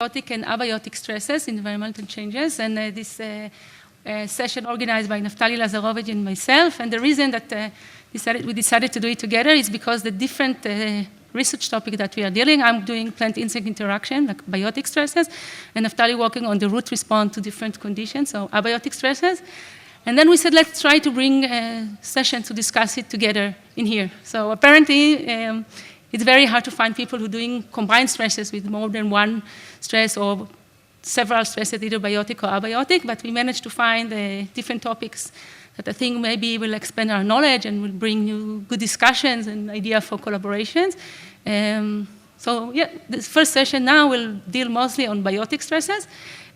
Biotic and Abiotic stresses, environmental changes, and this session organized by Naftali Lazarovich and myself. And the reason that we decided to do it together is because the different research topic that we are dealing, I'm doing plant-insect interaction, like biotic stresses, and Naftali working on the root response to different conditions, so abiotic stresses. And then we said, let's try to bring a session to discuss it together in here. So apparently, it's very hard to find people who are doing combined stresses with more than one stress or several stresses, either biotic or abiotic, but we managed to find different topics that I think maybe will expand our knowledge and will bring new good discussions and ideas for collaborations. So yeah, this first session now will deal mostly on biotic stresses.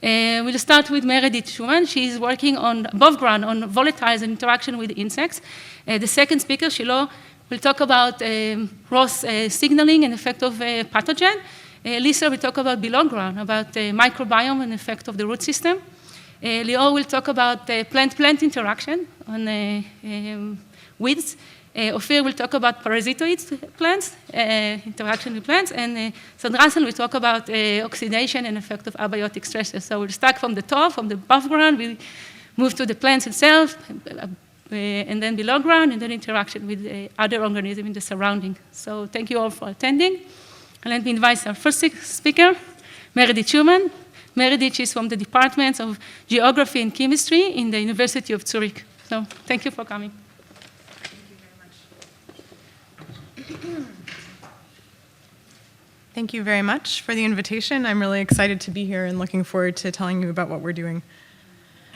We'll start with Meredith Schuman. She's working on above ground on volatiles and interaction with insects. The second speaker, Shilo, will talk about ROS signaling and effect of pathogen. Elisa will talk about below ground, about microbiome and effect of the root system. Lior will talk about plant-plant interaction on weeds. Ophir will talk about parasitoid plants, interaction with plants, and Zhadyrassyn will talk about oxidation and effect of abiotic stresses. So we'll start from the top, from the above ground, we move to the plants itself, and then below ground, and then interaction with other organisms in the surrounding. So thank you all for attending. And let me invite our first speaker, Meredith Schuman. Meredith is from the Departments of Geography and Chemistry in the University of Zurich. So thank you for coming. Thank you very much for the invitation. I'm really excited to be here and looking forward to telling you about what we're doing.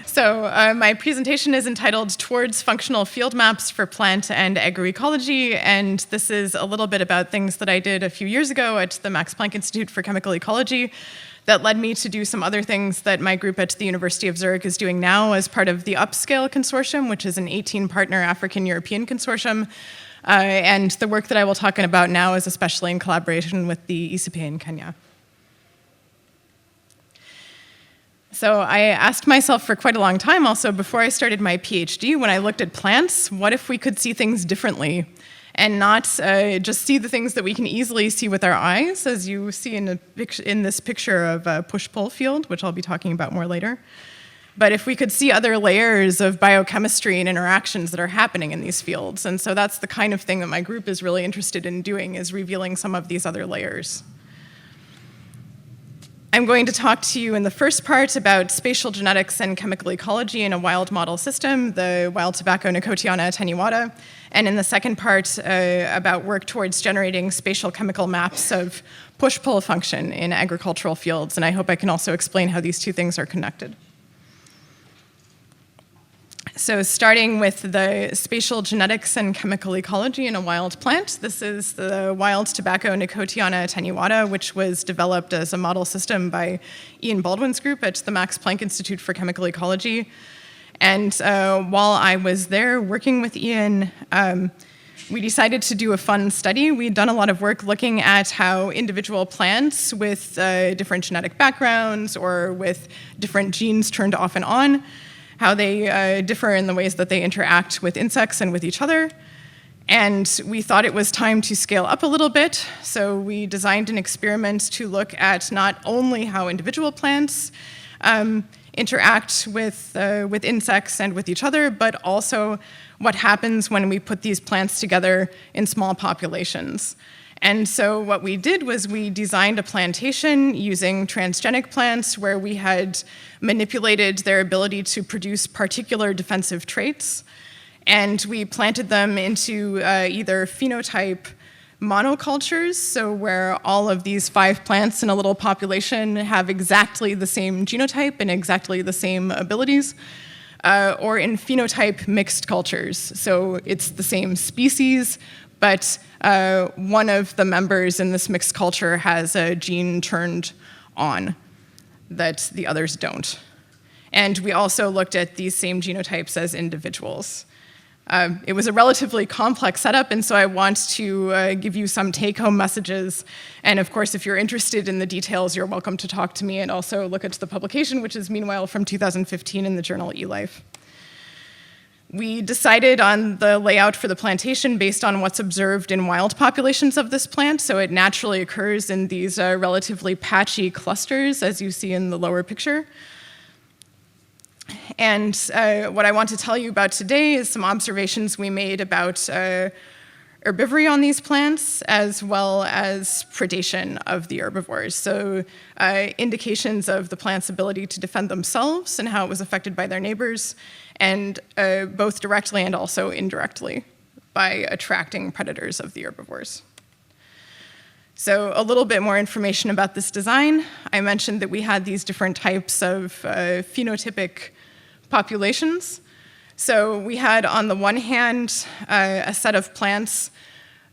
So my presentation is entitled Towards Functional Field Maps for Plant and Agroecology, and this is a little bit about things that I did a few years ago at the Max Planck Institute for Chemical Ecology that led me to do some other things that my group at the University of Zurich is doing now as part of the Upscale Consortium, which is an 18-partner African-European consortium. And the work that I will talk about now is especially in collaboration with the ICP in Kenya. So I asked myself for quite a long time also before I started my PhD, when I looked at plants, what if we could see things differently and not just see the things that we can easily see with our eyes, as you see in this picture of a push-pull field, which I'll be talking about more later. But if we could see other layers of biochemistry and interactions that are happening in these fields. And so that's the kind of thing that my group is really interested in doing, is revealing some of these other layers. I'm going to talk to you in the first part about spatial genetics and chemical ecology in a wild model system, the wild tobacco Nicotiana attenuata, and in the second part about work towards generating spatial chemical maps of push-pull function in agricultural fields. And I hope I can also explain how these two things are connected. So starting with the spatial genetics and chemical ecology in a wild plant, this is the wild tobacco Nicotiana attenuata, which was developed as a model system by Ian Baldwin's group at the Max Planck Institute for Chemical Ecology. And while I was there working with Ian, we decided to do a fun study. We'd done a lot of work looking at how individual plants with different genetic backgrounds or with different genes turned off and on, how they differ in the ways that they interact with insects and with each other. And we thought it was time to scale up a little bit, so we designed an experiment to look at not only how individual plants interact with insects and with each other, but also what happens when we put these plants together in small populations. And so what we did was we designed a plantation using transgenic plants where we had manipulated their ability to produce particular defensive traits. And we planted them into either phenotype monocultures, so where all of these 5 plants in a little population have exactly the same genotype and exactly the same abilities, or in phenotype mixed cultures. So it's the same species, but one of the members in this mixed culture has a gene turned on that the others don't. And we also looked at these same genotypes as individuals. It was a relatively complex setup, and so I want to give you some take-home messages. And of course, if you're interested in the details, you're welcome to talk to me and also look at the publication, which is meanwhile from 2015 in the journal eLife. We decided on the layout for the plantation based on what's observed in wild populations of this plant, so it naturally occurs in these relatively patchy clusters, as you see in the lower picture. And what I want to tell you about today is some observations we made about herbivory on these plants, as well as predation of the herbivores. So indications of the plant's ability to defend themselves and how it was affected by their neighbors, and both directly and also indirectly by attracting predators of the herbivores. So a little bit more information about this design. I mentioned that we had these different types of phenotypic populations. So we had, on the one hand, a set of plants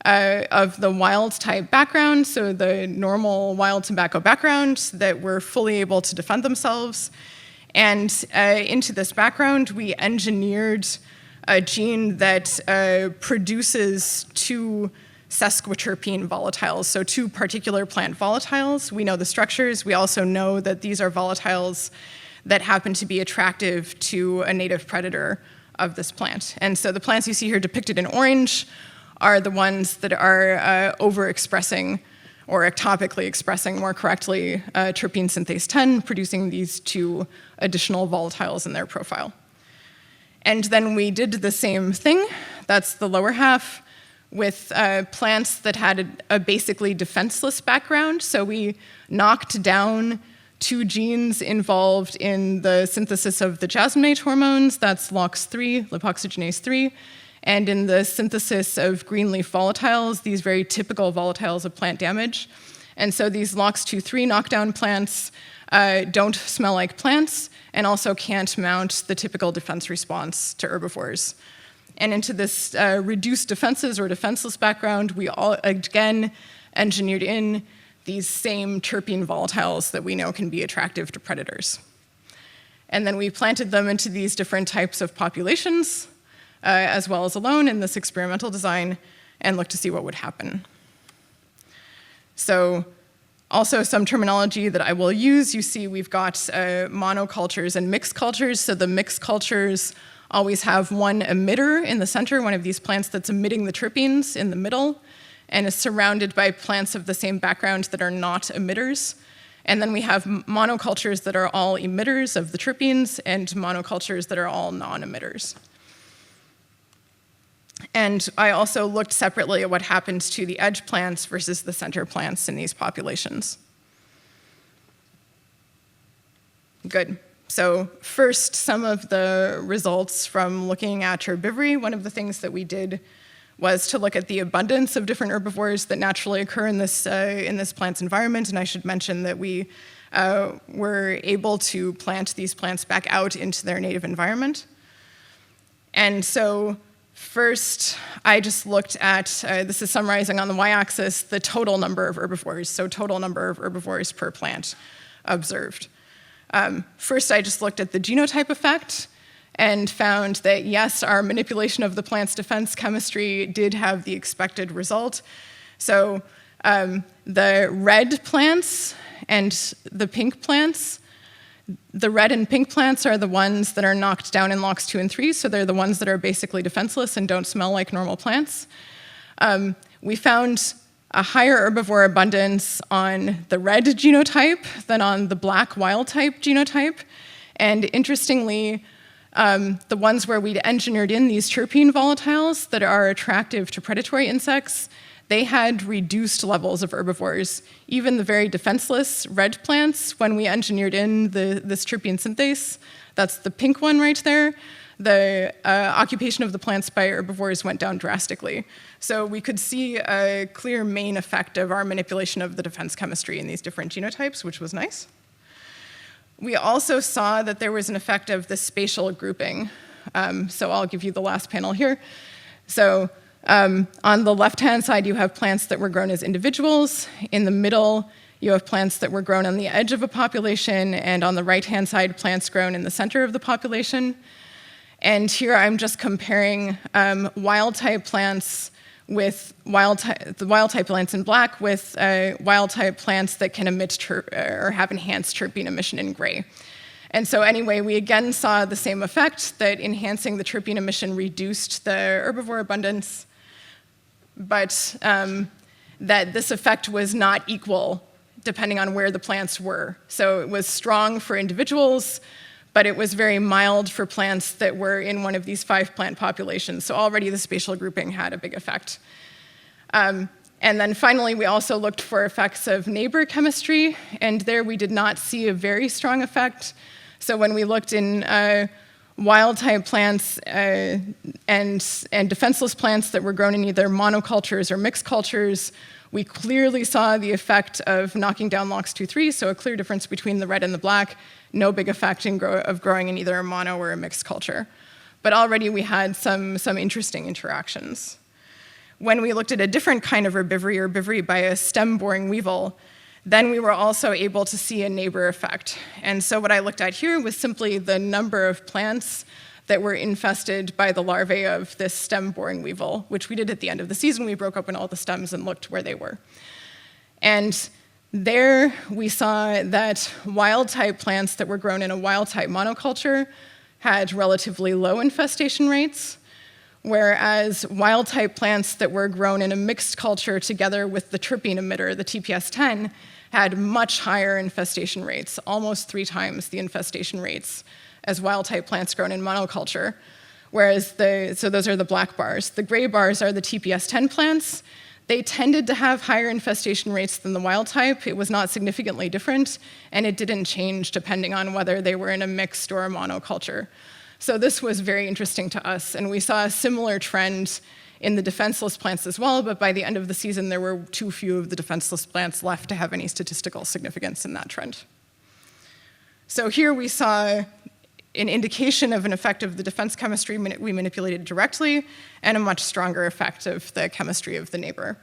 of the wild type background, so the normal wild tobacco background, that were fully able to defend themselves. And into this background, we engineered a gene that produces two sesquiterpene volatiles, so two particular plant volatiles. We know the structures. We also know that these are volatiles that happen to be attractive to a native predator of this plant. And so the plants you see here depicted in orange are the ones that are overexpressing, or ectopically expressing more correctly, terpene synthase 10, producing these two additional volatiles in their profile. And then we did the same thing, that's the lower half, with plants that had a basically defenseless background. So we knocked down two genes involved in the synthesis of the jasmonate hormones, that's LOX3, lipoxygenase 3, and in the synthesis of greenleaf volatiles, these very typical volatiles of plant damage. And so these LOX2/3 knockdown plants don't smell like plants and also can't mount the typical defense response to herbivores. And into this reduced defenses or defenseless background, we all again engineered in these same terpene volatiles that we know can be attractive to predators. And then we planted them into these different types of populations, as well as alone in this experimental design, and looked to see what would happen. So also some terminology that I will use. You see we've got monocultures and mixed cultures. So the mixed cultures always have one emitter in the center, one of these plants that's emitting the terpenes in the middle, and is surrounded by plants of the same background that are not emitters. And then we have monocultures that are all emitters of the terpenes and monocultures that are all non-emitters. And I also looked separately at what happens to the edge plants versus the center plants in these populations. Good. So first, some of the results from looking at herbivory. One of the things that we did was to look at the abundance of different herbivores that naturally occur in this plant's environment. And I should mention that we were able to plant these plants back out into their native environment. And so first, I just looked at, this is summarizing on the y-axis, the total number of herbivores, so total number of herbivores per plant observed. First, I just looked at the genotype effect and found that, yes, our manipulation of the plant's defense chemistry did have the expected result. So the red plants and the pink plants, the red and pink plants are the ones that are knocked down in LOX2 and 3, so they're the ones that are basically defenseless and don't smell like normal plants. We found a higher herbivore abundance on the red genotype than on the black wild type genotype. And interestingly, the ones where we'd engineered in these terpene volatiles that are attractive to predatory insects, they had reduced levels of herbivores. Even the very defenseless red plants, when we engineered in this terpene synthase, that's the pink one right there, the occupation of the plants by herbivores went down drastically. So we could see a clear main effect of our manipulation of the defense chemistry in these different genotypes, which was nice. We also saw that there was an effect of the spatial grouping. So I'll give you the last panel here. So on the left-hand side, you have plants that were grown as individuals. In the middle, you have plants that were grown on the edge of a population, and on the right-hand side, plants grown in the center of the population. And here I'm just comparing wild-type plants with the wild-type plants in black with wild-type plants that can emit or have enhanced terpene emission in gray. And so anyway, we again saw the same effect, that enhancing the terpene emission reduced the herbivore abundance, but that this effect was not equal depending on where the plants were. So it was strong for individuals, but it was very mild for plants that were in one of these 5 plant populations. So already the spatial grouping had a big effect. And then finally, we also looked for effects of neighbor chemistry, and there we did not see a very strong effect. So when we looked in wild-type plants and defenseless plants that were grown in either monocultures or mixed cultures, we clearly saw the effect of knocking down LOX2/3, so a clear difference between the red and the black, no big effect of growing in either a mono or a mixed culture. But already we had some interesting interactions. When we looked at a different kind of herbivory by a stem-boring weevil, then we were also able to see a neighbor effect. And so what I looked at here was simply the number of plants that were infested by the larvae of this stem-boring weevil, which we did at the end of the season. We broke open all the stems and looked where they were. And there we saw that wild-type plants that were grown in a wild-type monoculture had relatively low infestation rates, whereas wild-type plants that were grown in a mixed culture together with the terpene emitter, the TPS10, had much higher infestation rates, almost 3 times the infestation rates as wild-type plants grown in monoculture. Whereas so those are the black bars. The gray bars are the TPS10 plants. They tended to have higher infestation rates than the wild type. It was not significantly different, and it didn't change depending on whether they were in a mixed or a monoculture. So this was very interesting to us, and we saw a similar trend in the defenseless plants as well, but by the end of the season, there were too few of the defenseless plants left to have any statistical significance in that trend. So here we saw an indication of an effect of the defense chemistry we manipulated directly, and a much stronger effect of the chemistry of the neighbor.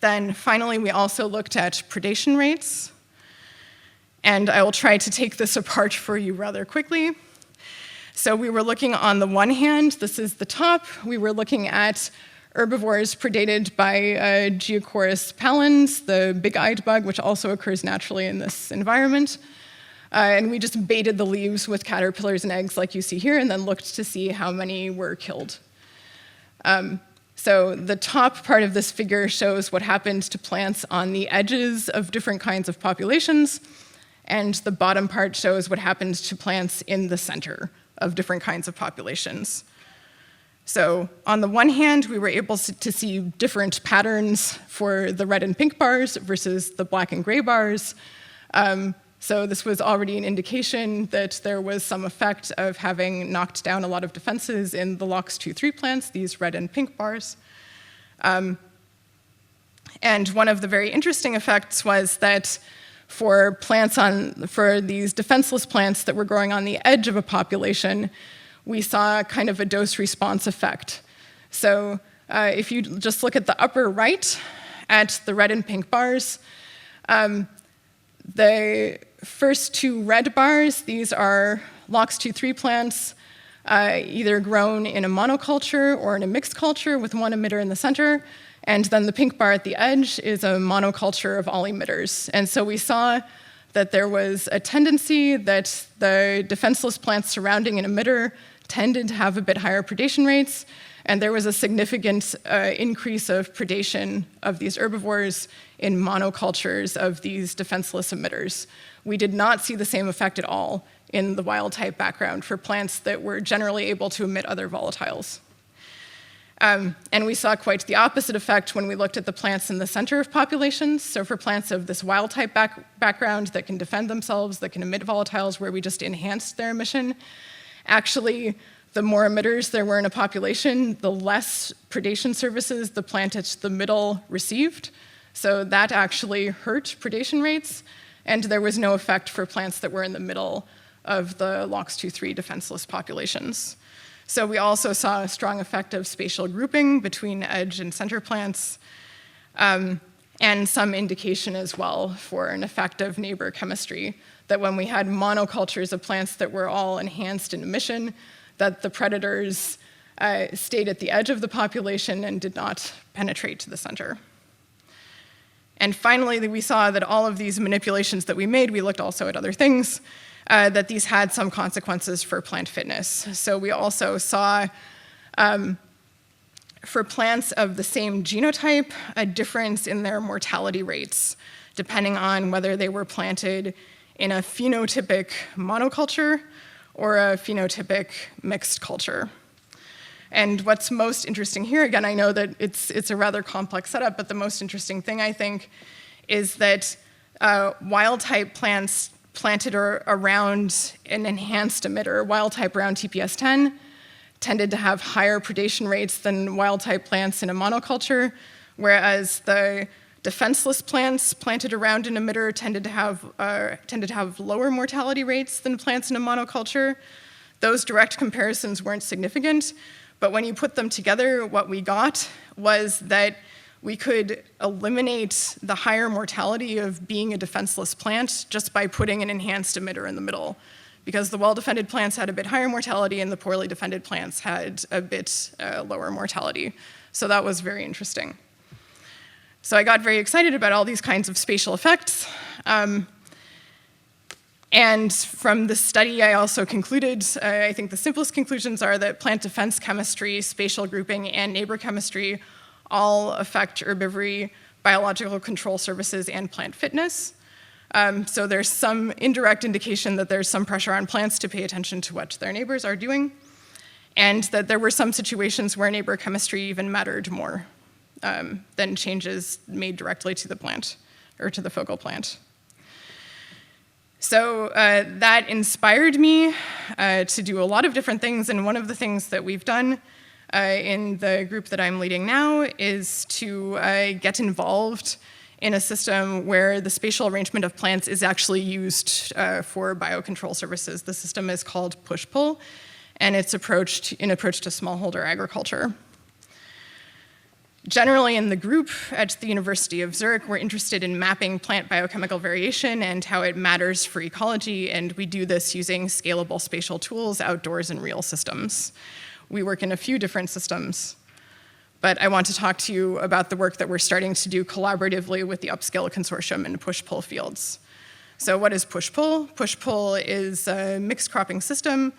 Then finally, we also looked at predation rates, and I will try to take this apart for you rather quickly. So we were looking on the one hand, this is the top, we were looking at herbivores predated by Geocorus pallens, the big-eyed bug, which also occurs naturally in this environment. And we just baited the leaves with caterpillars and eggs like you see here, and then looked to see how many were killed. So the top part of this figure shows what happened to plants on the edges of different kinds of populations, and the bottom part shows what happened to plants in the center of different kinds of populations. So on the one hand, we were able to see different patterns for the red and pink bars versus the black and gray bars. So this was already an indication that there was some effect of having knocked down a lot of defenses in the LOX2/3 plants, these red and pink bars. And one of the very interesting effects was that for these defenseless plants that were growing on the edge of a population, we saw kind of a dose-response effect. So if you just look at the upper right at the red and pink bars, the first 2 red bars, these are LOX2/3 plants, either grown in a monoculture or in a mixed culture with one emitter in the center. And then the pink bar at the edge is a monoculture of all emitters. And so we saw that there was a tendency that the defenseless plants surrounding an emitter tended to have a bit higher predation rates, and there was a significant increase of predation of these herbivores in monocultures of these defenseless emitters. We did not see the same effect at all in the wild-type background for plants that were generally able to emit other volatiles. And we saw quite the opposite effect when we looked at the plants in the center of populations. So for plants of this wild-type background that can defend themselves, that can emit volatiles where we just enhanced their emission, actually, the more emitters there were in a population, the less predation services the plant at the middle received. So that actually hurt predation rates, and there was no effect for plants that were in the middle of the LOX2/3 defenseless populations. So we also saw a strong effect of spatial grouping between edge and center plants, and some indication as well for an effect of neighbor chemistry, that when we had monocultures of plants that were all enhanced in emission, that the predators stayed at the edge of the population and did not penetrate to the center. And finally, we saw that all of these manipulations that we made, we looked also at other things, that these had some consequences for plant fitness. So we also saw, for plants of the same genotype, a difference in their mortality rates, depending on whether they were planted in a phenotypic monoculture or a phenotypic mixed culture. And what's most interesting here, again, I know that it's a rather complex setup, but the most interesting thing, I think, is that wild-type plants planted around an enhanced emitter, wild-type around TPS-10, tended to have higher predation rates than wild-type plants in a monoculture, whereas the defenseless plants planted around an emitter tended to have lower mortality rates than plants in a monoculture. Those direct comparisons weren't significant, but when you put them together, what we got was that we could eliminate the higher mortality of being a defenseless plant just by putting an enhanced emitter in the middle, because the well-defended plants had a bit higher mortality and the poorly defended plants had a bit lower mortality. So that was very interesting. So I got very excited about all these kinds of spatial effects. And from the study, I also concluded, I think the simplest conclusions are that plant defense chemistry, spatial grouping, and neighbor chemistry all affect herbivory, biological control services, and plant fitness. So there's some indirect indication that there's some pressure on plants to pay attention to what their neighbors are doing, and that there were some situations where neighbor chemistry even mattered more than changes made directly to the plant, or to the focal plant. So that inspired me to do a lot of different things, and one of the things that we've done in the group that I'm leading now is to get involved in a system where the spatial arrangement of plants is actually used for biocontrol services. The system is called push-pull, and it's an approach to smallholder agriculture. Generally, in the group at the University of Zurich, we're interested in mapping plant biochemical variation and how it matters for ecology, and we do this using scalable spatial tools outdoors in real systems. We work in a few different systems, but I want to talk to you about the work that we're starting to do collaboratively with the Upscale Consortium in push-pull fields. So what is push-pull? Push-pull is a mixed cropping system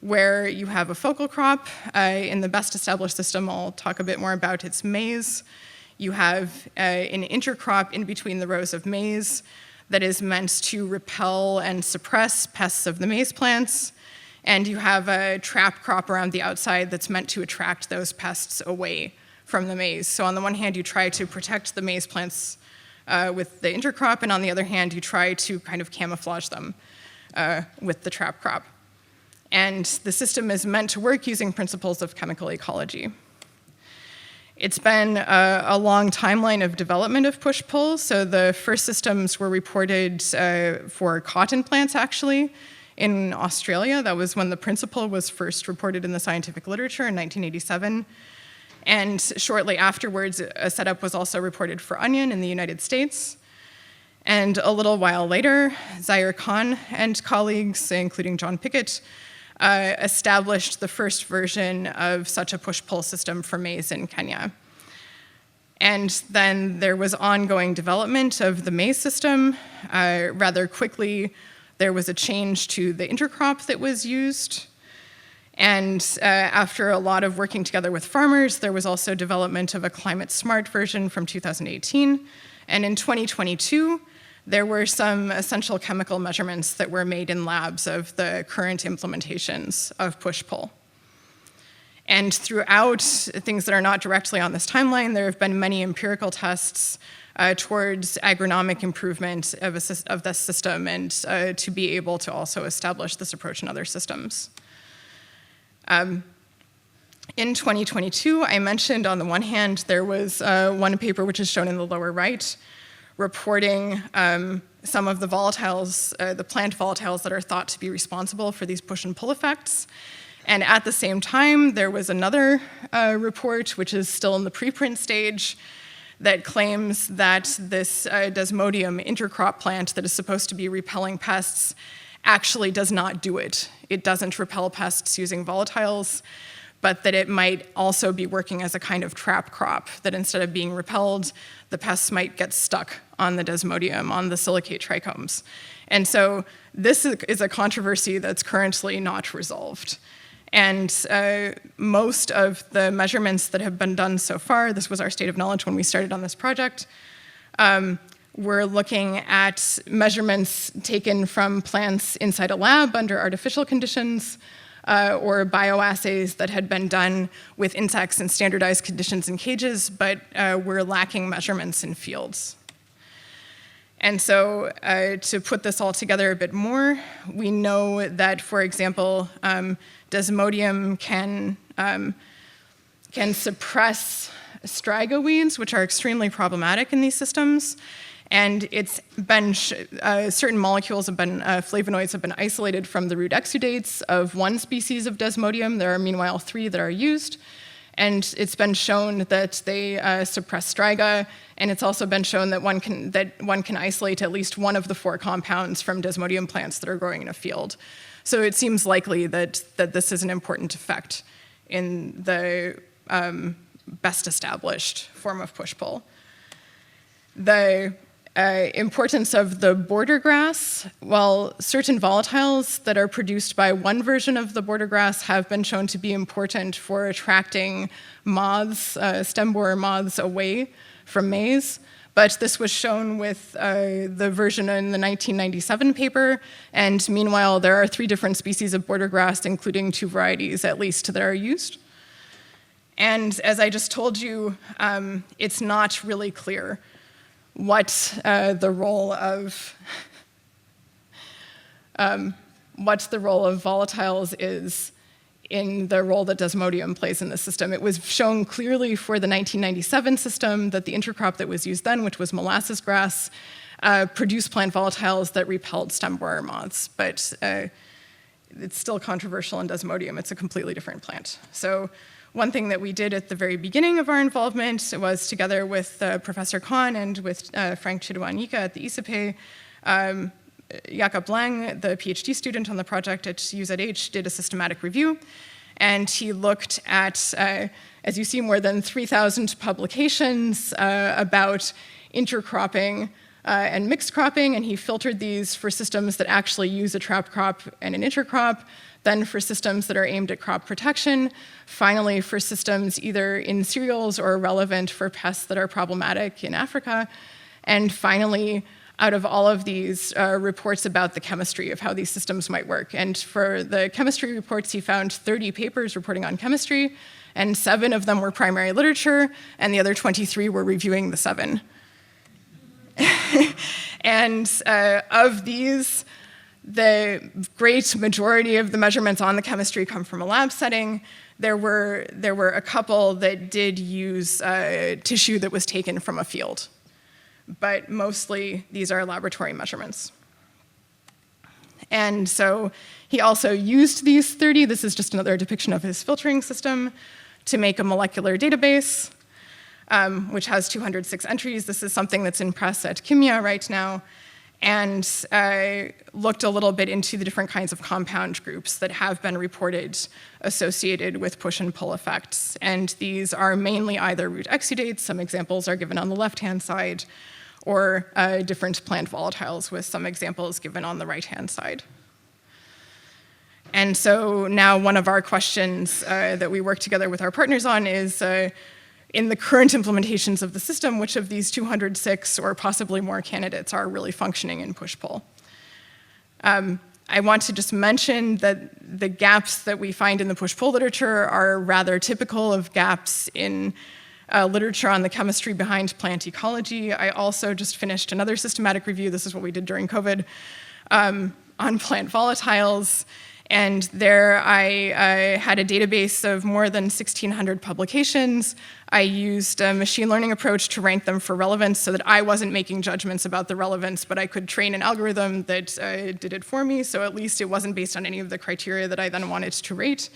where you have a focal crop. In the best established system, I'll talk a bit more about, it's maize. You have an intercrop in between the rows of maize that is meant to repel and suppress pests of the maize plants. And you have a trap crop around the outside that's meant to attract those pests away from the maize. So on the one hand, you try to protect the maize plants with the intercrop, and on the other hand, you try to kind of camouflage them with the trap crop. And the system is meant to work using principles of chemical ecology. It's been a long timeline of development of push-pull. So the first systems were reported for cotton plants, actually, in Australia. That was when the principle was first reported in the scientific literature in 1987. And shortly afterwards, a setup was also reported for onion in the United States. And a little while later, Zhadyrassyn and colleagues, including John Pickett, established the first version of such a push-pull system for maize in Kenya. And then there was ongoing development of the maize system. Rather quickly, there was a change to the intercrop that was used. And after a lot of working together with farmers, there was also development of a climate-smart version from 2018. And in 2022, there were some essential chemical measurements that were made in labs of the current implementations of push-pull. And throughout things that are not directly on this timeline, there have been many empirical tests towards agronomic improvement of this system and to be able to also establish this approach in other systems. In 2022, I mentioned on the one hand, there was one paper which is shown in the lower right, reporting some of the volatiles, the plant volatiles that are thought to be responsible for these push and pull effects. And at the same time, there was another report, which is still in the preprint stage, that claims that this Desmodium intercrop plant that is supposed to be repelling pests actually does not do it. It doesn't repel pests using volatiles, but that it might also be working as a kind of trap crop, that instead of being repelled, the pests might get stuck on the desmodium, on the silicate trichomes. And so this is a controversy that's currently not resolved. And most of the measurements that have been done so far, this was our state of knowledge when we started on this project, we're looking at measurements taken from plants inside a lab under artificial conditions, or bioassays that had been done with insects in standardized conditions in cages, but we're lacking measurements in fields. And so to put this all together a bit more, we know that, for example, desmodium can suppress striga weeds, which are extremely problematic in these systems. And it's been, certain molecules have been, flavonoids have been isolated from the root exudates of one species of desmodium. There are meanwhile 3 that are used. And it's been shown that they suppress striga, and it's also been shown that one can isolate at least one of the 4 compounds from desmodium plants that are growing in a field. So it seems likely that this is an important effect in the best established form of push-pull. The importance of the border grass, well, certain volatiles that are produced by one version of the border grass have been shown to be important for attracting moths, stem borer moths, away from maize. But this was shown with the version in the 1997 paper, and meanwhile there are 3 different species of border grass, including 2 varieties at least, that are used. And as I just told you, it's not really clear what the role of volatiles is in the role that desmodium plays in the system. It was shown clearly for the 1997 system that the intercrop that was used then, which was molasses grass, produced plant volatiles that repelled stem borer moths. But it's still controversial in desmodium. It's a completely different plant. So one thing that we did at the very beginning of our involvement was, together with Professor Kahn and with Frank Chiduanyika at the ISAPE, Lior Blank, the PhD student on the project at UZH, did a systematic review. And he looked at, as you see, more than 3,000 publications about intercropping and mixed cropping, and he filtered these for systems that actually use a trap crop and an intercrop, then for systems that are aimed at crop protection, finally for systems either in cereals or relevant for pests that are problematic in Africa, and finally, out of all of these reports about the chemistry of how these systems might work. And for the chemistry reports, he found 30 papers reporting on chemistry, and 7 of them were primary literature, and the other 23 were reviewing the 7. And of these, the great majority of the measurements on the chemistry come from a lab setting. There were a couple that did use tissue that was taken from a field, but mostly these are laboratory measurements. And so he also used these 30, this is just another depiction of his filtering system, to make a molecular database, which has 206 entries. This is something that's in press at Kimia right now, and looked a little bit into the different kinds of compound groups that have been reported associated with push and pull effects. And these are mainly either root exudates, some examples are given on the left-hand side, or different plant volatiles, with some examples given on the right-hand side. And so now one of our questions that we work together with our partners on is, in the current implementations of the system, which of these 206 or possibly more candidates are really functioning in push-pull? I want to just mention that the gaps that we find in the push-pull literature are rather typical of gaps in literature on the chemistry behind plant ecology. I also just finished another systematic review, this is what we did during COVID, on plant volatiles. And there I had a database of more than 1,600 publications. I used a machine learning approach to rank them for relevance so that I wasn't making judgments about the relevance, but I could train an algorithm that did it for me, so at least it wasn't based on any of the criteria that I then wanted to rate.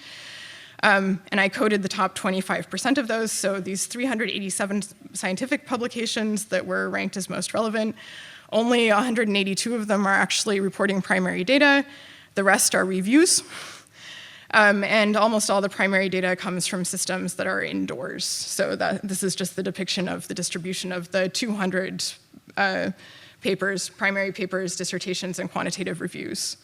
And I coded the top 25% of those, so these 387 scientific publications that were ranked as most relevant, only 182 of them are actually reporting primary data. The rest are reviews, and almost all the primary data comes from systems that are indoors. So this is just the depiction of the distribution of the 200 papers, primary papers, dissertations, and quantitative reviews.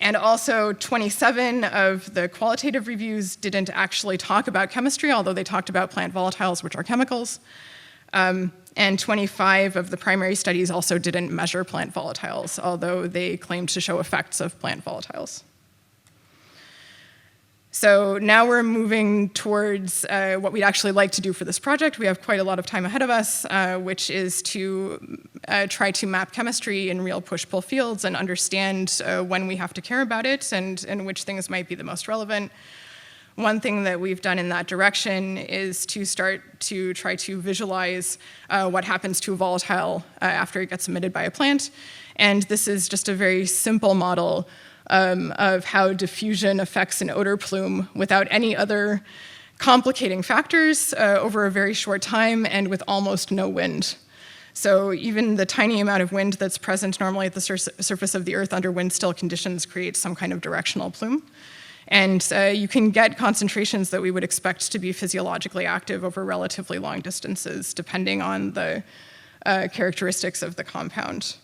And also 27 of the qualitative reviews didn't actually talk about chemistry, although they talked about plant volatiles, which are chemicals. And 25 of the primary studies also didn't measure plant volatiles, although they claimed to show effects of plant volatiles. So now we're moving towards what we'd actually like to do for this project. We have quite a lot of time ahead of us, which is to try to map chemistry in real push-pull fields and understand when we have to care about it and which things might be the most relevant. One thing that we've done in that direction is to start to try to visualize what happens to a volatile after it gets emitted by a plant. And this is just a very simple model of how diffusion affects an odor plume without any other complicating factors over a very short time and with almost no wind. So even the tiny amount of wind that's present normally at the surface of the Earth under wind-still conditions creates some kind of directional plume. And you can get concentrations that we would expect to be physiologically active over relatively long distances, depending on the characteristics of the compound.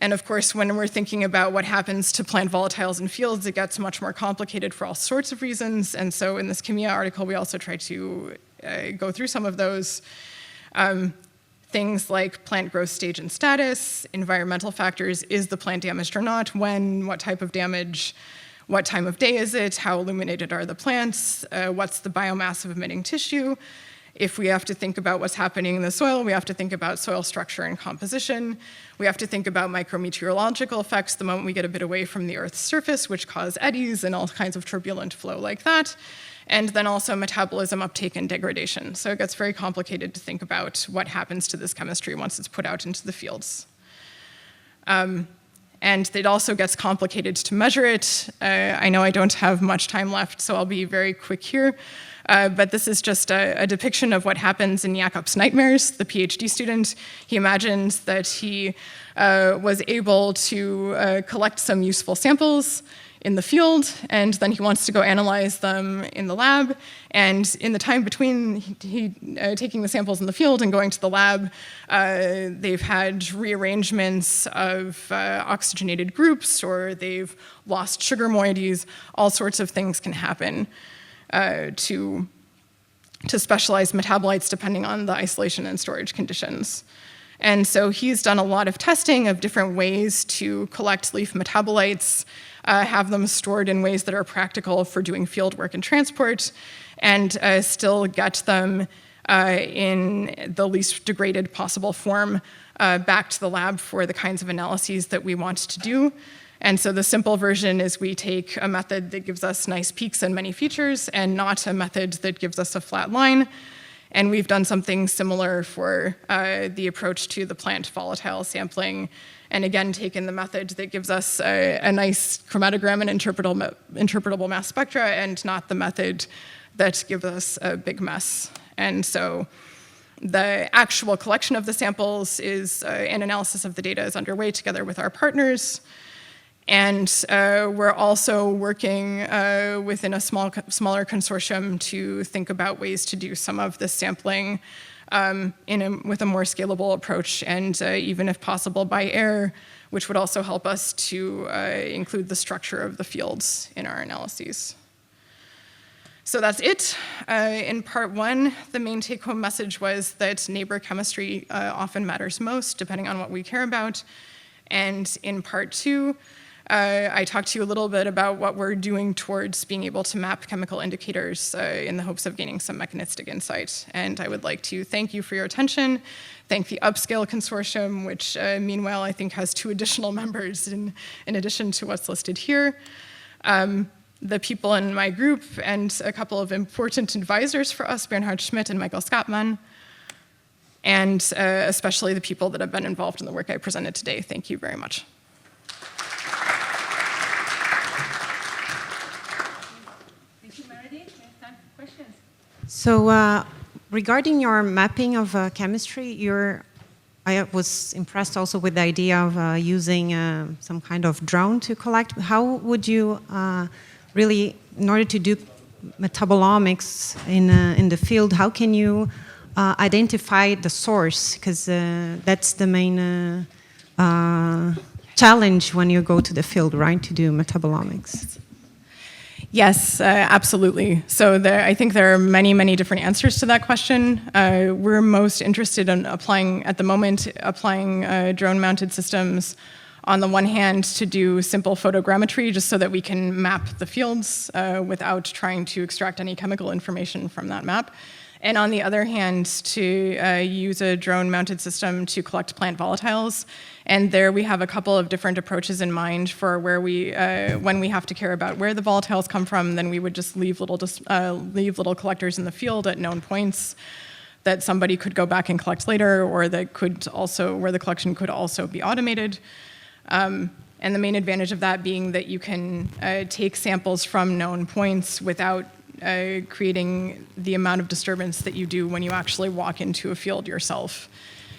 And of course, when we're thinking about what happens to plant volatiles in fields, it gets much more complicated for all sorts of reasons. And so in this Chemia article, we also try to go through some of those. Things like plant growth stage and status, environmental factors, is the plant damaged or not, when, what type of damage, what time of day is it, how illuminated are the plants, what's the biomass of emitting tissue. If we have to think about what's happening in the soil, we have to think about soil structure and composition. We have to think about micrometeorological effects the moment we get a bit away from the Earth's surface, which cause eddies and all kinds of turbulent flow like that. And then also metabolism, uptake, and degradation. So it gets very complicated to think about what happens to this chemistry once it's put out into the fields. And it also gets complicated to measure it. I know I don't have much time left, so I'll be very quick here. But this is just a depiction of what happens in Jakob's nightmares, the PhD student. He imagines that he was able to collect some useful samples in the field, and then he wants to go analyze them in the lab. And in the time between taking the samples in the field and going to the lab, they've had rearrangements of oxygenated groups, or they've lost sugar moieties. All sorts of things can happen to specialized metabolites depending on the isolation and storage conditions. And so he's done a lot of testing of different ways to collect leaf metabolites, have them stored in ways that are practical for doing field work and transport, and still get them in the least degraded possible form back to the lab for the kinds of analyses that we want to do. And so the simple version is we take a method that gives us nice peaks and many features, and not a method that gives us a flat line. And we've done something similar for the approach to the plant volatile sampling, and again taken the method that gives us a nice chromatogram and interpretable mass spectra, and not the method that gives us a big mess. And so the actual collection of the samples is an analysis of the data is underway together with our partners. And we're also working within a smaller consortium to think about ways to do some of this sampling with a more scalable approach, and even if possible by air, which would also help us to include the structure of the fields in our analyses. So that's it. In part one, the main take-home message was that neighbor chemistry often matters most, depending on what we care about. And in part two, I talked to you a little bit about what we're doing towards being able to map chemical indicators in the hopes of gaining some mechanistic insight. And I would like to thank you for your attention, thank the Upscale Consortium, which meanwhile I think has 2 additional members in addition to what's listed here, the people in my group, and a couple of important advisors for us, Bernhard Schmidt and Michael Scottman, and especially the people that have been involved in the work I presented today. Thank you very much. So regarding your mapping of chemistry, I was impressed also with the idea of using some kind of drone to collect. How would you really, in order to do metabolomics in the field, how can you identify the source? Because that's the main challenge when you go to the field, right, to do metabolomics. Yes, absolutely. So I think there are many, many different answers to that question. We're most interested in applying drone-mounted systems on the one hand to do simple photogrammetry just so that we can map the fields without trying to extract any chemical information from that map. And on the other hand, to use a drone-mounted system to collect plant volatiles. And there we have a couple of different approaches in mind for where when we have to care about where the volatiles come from, then we would just leave little collectors in the field at known points that somebody could go back and collect later, or where the collection could also be automated. And the main advantage of that being that you can take samples from known points without creating the amount of disturbance that you do when you actually walk into a field yourself.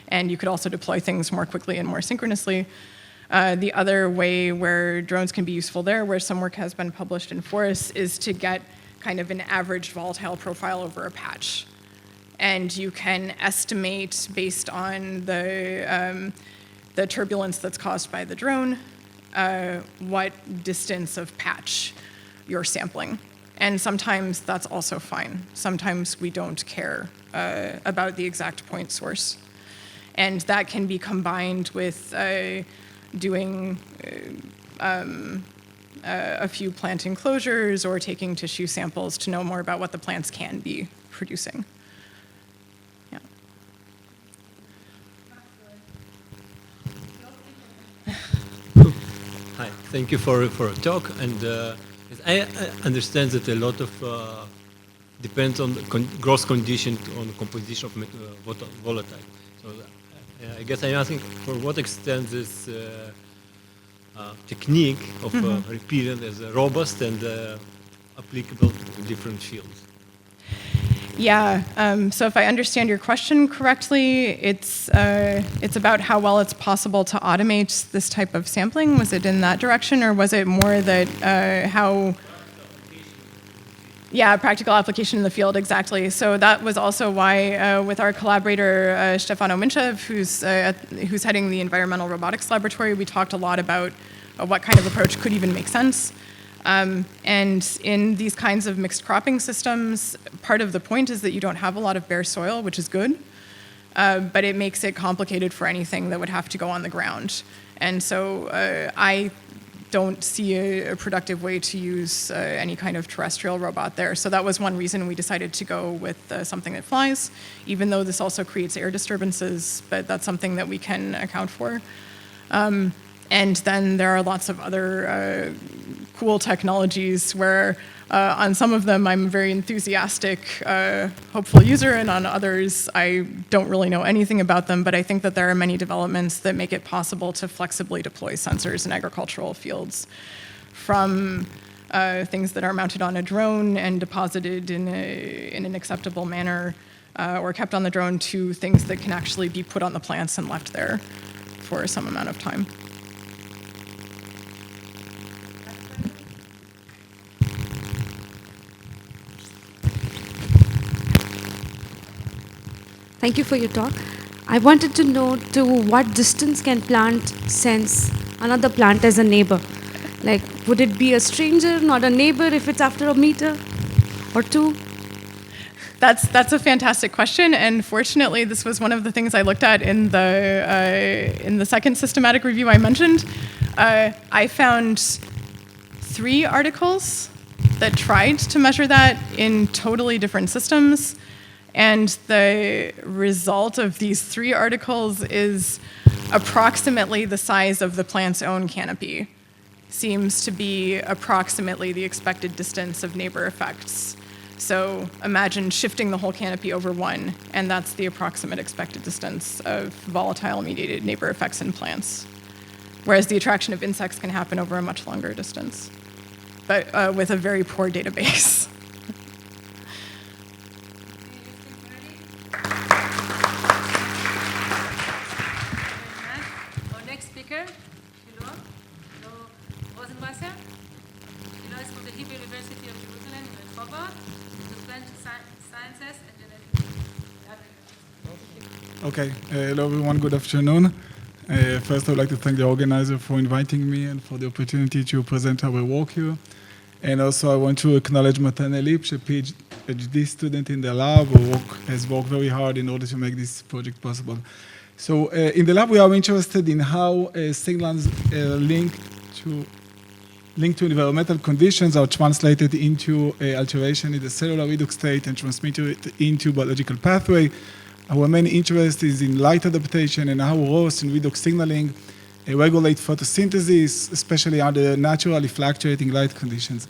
And you could also deploy things more quickly and more synchronously. The other way where drones can be useful there, where some work has been published in forests, is to get kind of an average volatile profile over a patch. And you can estimate based on the turbulence that's caused by the drone, what distance of patch you're sampling. And sometimes that's also fine. Sometimes we don't care about the exact point source. And that can be combined with doing a few plant enclosures or taking tissue samples to know more about what the plants can be producing. Yeah. Hi, thank you for a talk. And I understand that a lot of depends on the gross condition on the composition of volatile. So I guess I'm asking for what extent this technique of repeating is robust and applicable to different fields. Yeah, so if I understand your question correctly, it's about how well it's possible to automate this type of sampling. Was it in that direction, or was it more that how... Yeah, practical application in the field, exactly. So that was also why, with our collaborator, Stefano Minchev, who's heading the Environmental Robotics Laboratory, we talked a lot about what kind of approach could even make sense. And in these kinds of mixed cropping systems, part of the point is that you don't have a lot of bare soil, which is good, but it makes it complicated for anything that would have to go on the ground. And so I don't see a productive way to use any kind of terrestrial robot there. So that was one reason we decided to go with something that flies, even though this also creates air disturbances, but that's something that we can account for. And then there are lots of other cool technologies where on some of them I'm a very enthusiastic, hopeful user, and on others I don't really know anything about them, but I think that there are many developments that make it possible to flexibly deploy sensors in agricultural fields, from things that are mounted on a drone and deposited in an acceptable manner, or kept on the drone, to things that can actually be put on the plants and left there for some amount of time. Thank you for your talk. I wanted to know to what distance can plant sense another plant as a neighbor? Like, would it be a stranger, not a neighbor, if it's after a meter or two? That's a fantastic question, and fortunately, this was one of the things I looked at in the second systematic review I mentioned. I found 3 articles that tried to measure that in totally different systems. And the result of these 3 articles is approximately the size of the plant's own canopy. Seems to be approximately the expected distance of neighbor effects. So imagine shifting the whole canopy over 1, and that's the approximate expected distance of volatile-mediated neighbor effects in plants. Whereas the attraction of insects can happen over a much longer distance, but with a very poor database. Speaker, Shilo Rosenwasser. Shilo is from the Hebrew University of Jerusalem in Rehovot, the French Sciences and Genetics. Okay, hello everyone, good afternoon. First, I would like to thank the organizer for inviting me and for the opportunity to present our work here. And also I want to acknowledge Matan Elipsh, a PhD student in the lab who has worked very hard in order to make this project possible. So in the lab we are interested in how signals linked to environmental conditions are translated into alteration in the cellular redox state and transmitted into biological pathway. Our main interest is in light adaptation and how ROS and redox signaling regulate photosynthesis, especially under naturally fluctuating light conditions.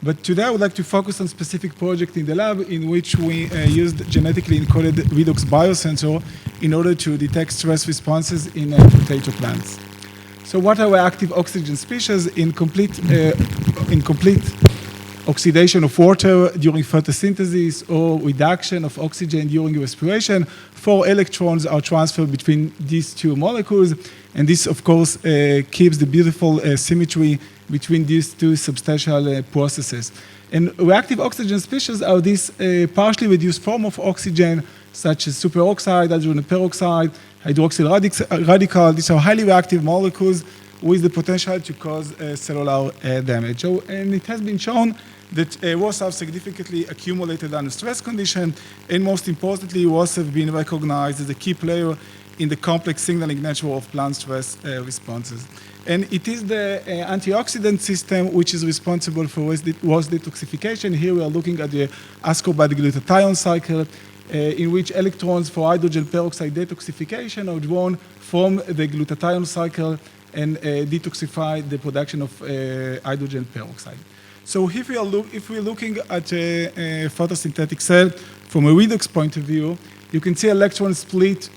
But today I would like to focus on a specific project in the lab in which we used genetically encoded redox biosensor in order to detect stress responses in potato plants. So what are active oxygen species in complete oxidation of water during photosynthesis or reduction of oxygen during respiration? 4 electrons are transferred between these two molecules, and this, of course, keeps the beautiful symmetry between these two substantial processes. And reactive oxygen species are these partially reduced form of oxygen, such as superoxide, hydrogen peroxide, hydroxyl radical. These are highly reactive molecules with the potential to cause cellular damage. So, and it has been shown that ROS have significantly accumulated under stress condition, and most importantly, ROS have been recognized as a key player in the complex signaling network of plant stress responses. And it is the antioxidant system which is responsible for ROS detoxification. Here we are looking at the ascorbic glutathione cycle, in which electrons for hydrogen peroxide detoxification are drawn from the glutathione cycle and detoxify the production of hydrogen peroxide. So if we're looking at a photosynthetic cell from a redox point of view, you can see electron split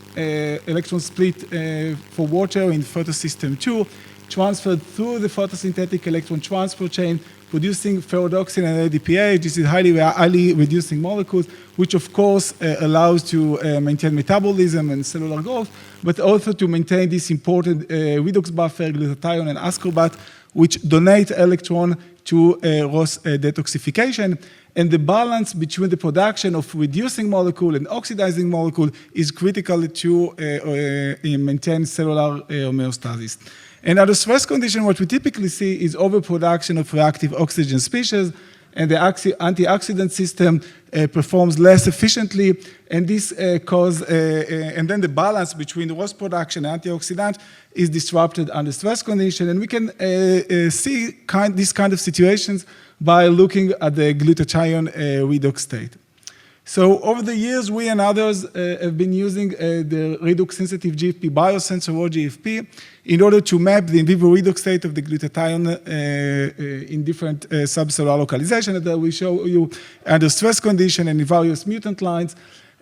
for water in photosystem 2, transferred through the photosynthetic electron transfer chain, producing ferredoxin and ADPH. This is highly reducing molecules, which of course allows to maintain metabolism and cellular growth, but also to maintain this important redox buffer, glutathione and ascorbat, which donate electron to ROS detoxification. And the balance between the production of reducing molecule and oxidizing molecule is critical to maintain cellular homeostasis. And under stress condition, what we typically see is overproduction of reactive oxygen species, and the antioxidant system performs less efficiently, and this and then the balance between the ROS production and antioxidant is disrupted under stress condition. And we can see these kind of situations by looking at the glutathione redox state. So over the years, we and others have been using the redox-sensitive GFP biosensor, or GFP, in order to map the in vivo redox state of the glutathione in different subcellular localizations that we show you under stress condition and in various mutant lines.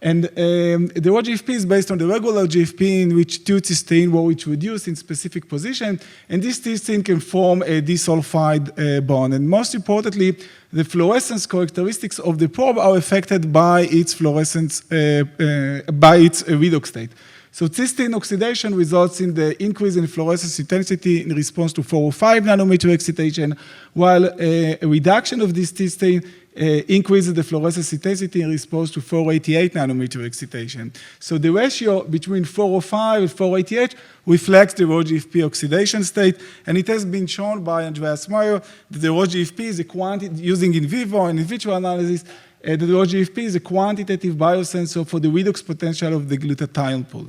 And the raw GFP is based on the regular GFP in which 2-cysteine were reduced in specific position, and this cysteine can form a disulfide bond. And most importantly, the fluorescence characteristics of the probe are affected by its fluorescence, by its redox state. So cysteine oxidation results in the increase in fluorescence intensity in response to 405 nanometer excitation, while a reduction of this cysteine increases the fluorescence intensity in response to 488 nanometer excitation. So the ratio between 405 and 488 reflects the raw GFP oxidation state, and it has been shown by Andreas Meyer that the raw GFP is a quantity, using in vivo and in vitro analysis, the raw GFP is a quantitative biosensor for the redox potential of the glutathione pool.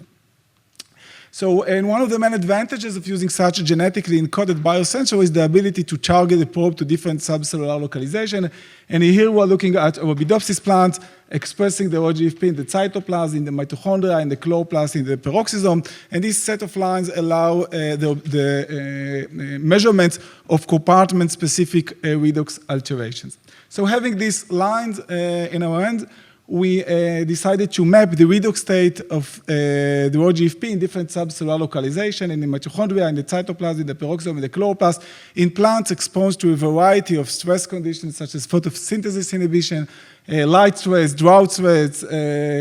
So, and one of the main advantages of using such a genetically encoded biosensor is the ability to target the probe to different subcellular localization. And here we're looking at Arabidopsis plants expressing the raw GFP in the cytoplasm, in the mitochondria, in the chloroplast, in the peroxisome. And this set of lines allow the measurements of compartment-specific redox alterations. So having these lines in our hands, we decided to map the redox state of the raw GFP in different subcellular localization, in the mitochondria, in the cytoplasm, in the peroxisome, in the chloroplast, in plants exposed to a variety of stress conditions such as photosynthesis inhibition, light stress, drought stress,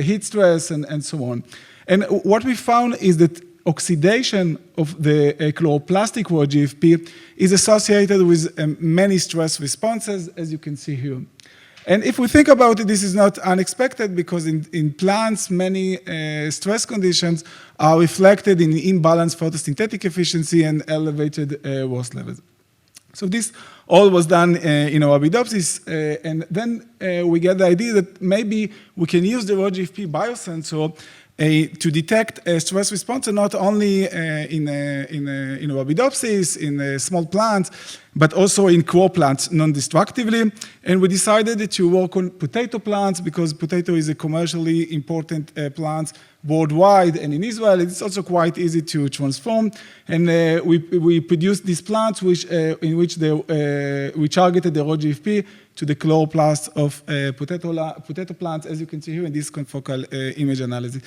heat stress, and so on. And what we found is that oxidation of the chloroplastic raw GFP is associated with many stress responses, as you can see here. And if we think about it, this is not unexpected because in plants, many stress conditions are reflected in imbalanced photosynthetic efficiency and elevated ROS levels. So this all was done in Arabidopsis, and then we get the idea that maybe we can use the ROGFP biosensor to detect a stress response, not only in Arabidopsis, in small plants, but also in crop plants non-destructively. And we decided to work on potato plants because potato is a commercially important plant worldwide, and in Israel it's also quite easy to transform. And we produced these plants in which we targeted the ROGFP to the chloroplast of potato plants, as you can see here in this confocal image analysis.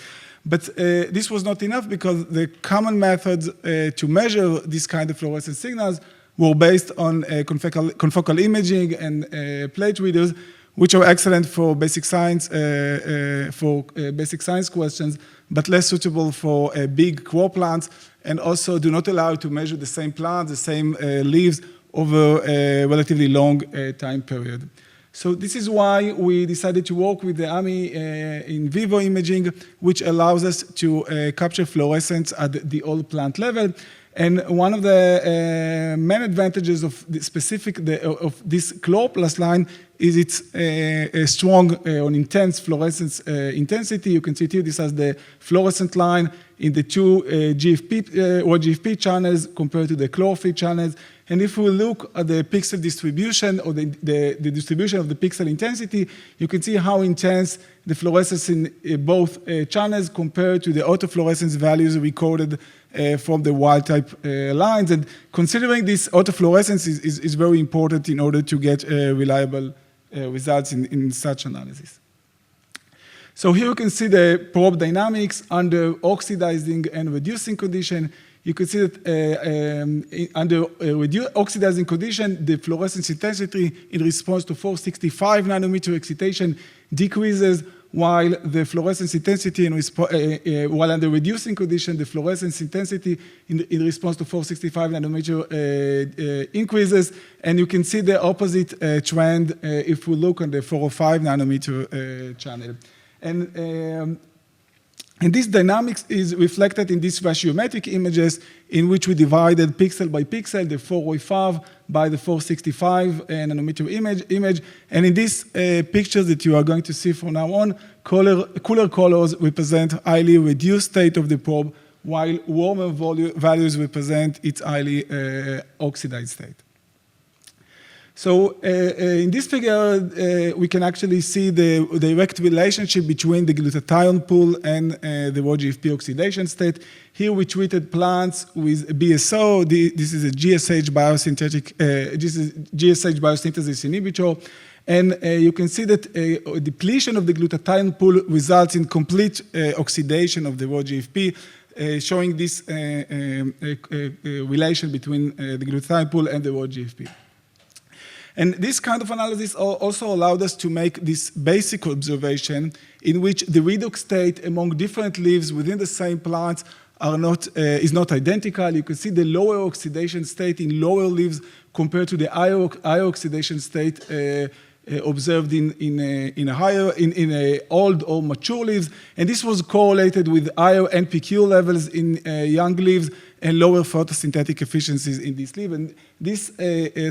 But this was not enough because the common methods to measure this kind of fluorescent signals were based on confocal imaging and plate readers, which are excellent for basic science questions, but less suitable for big crop plants, and also do not allow you to measure the same plants, the same leaves over a relatively long time period. So this is why we decided to work with the AMI in vivo imaging, which allows us to capture fluorescence at the whole plant level. And one of the main advantages of this chloroplast line is its strong or intense fluorescence intensity. You can see here this has the fluorescent line in the two GFP channels compared to the chlorophyll channels. And if we look at the pixel distribution or the distribution of the pixel intensity, you can see how intense the fluorescence in both channels compared to the autofluorescence values recorded from the wild type lines. And considering this autofluorescence is very important in order to get reliable results in such analysis. So here you can see the probe dynamics under oxidizing and reducing condition. You can see that under oxidizing condition, the fluorescence intensity in response to 465 nanometer excitation decreases, while the fluorescence intensity while under reducing condition, the fluorescence intensity in response to 465 nanometer increases. And you can see the opposite trend if we look on the 405 nanometer channel. And this dynamics is reflected in these ratiometric images in which we divided pixel by pixel, the 405 by the 465 nanometer image. And in these pictures that you are going to see from now on, cooler colors represent highly reduced state of the probe, while warmer values represent its highly oxidized state. So in this figure, we can actually see the direct relationship between the glutathione pool and the ROGFP oxidation state. Here we treated plants with BSO. This is a GSH biosynthesis inhibitor. And you can see that depletion of the glutathione pool results in complete oxidation of the ROGFP, showing this relation between the glutathione pool and the ROGFP. And this kind of analysis also allowed us to make this basic observation in which the redox state among different leaves within the same plants is not identical. You can see the lower oxidation state in lower leaves compared to the higher oxidation state observed in old or mature leaves. And this was correlated with higher NPQ levels in young leaves and lower photosynthetic efficiencies in this leaf. And this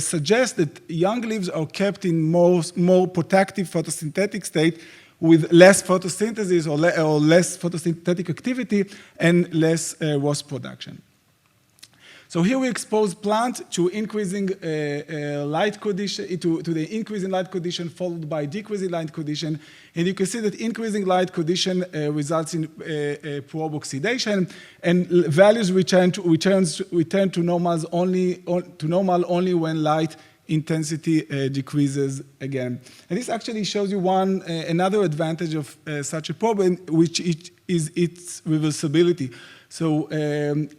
suggests that young leaves are kept in more protective photosynthetic state with less photosynthesis or less photosynthetic activity and less ROS production. So here we expose plant to increasing light condition, to the increase in light condition followed by decrease in light condition. And you can see that increasing light condition results in probe oxidation, and values return to normal only when light intensity decreases again. And this actually shows you another advantage of such a probe, which is its reversibility. So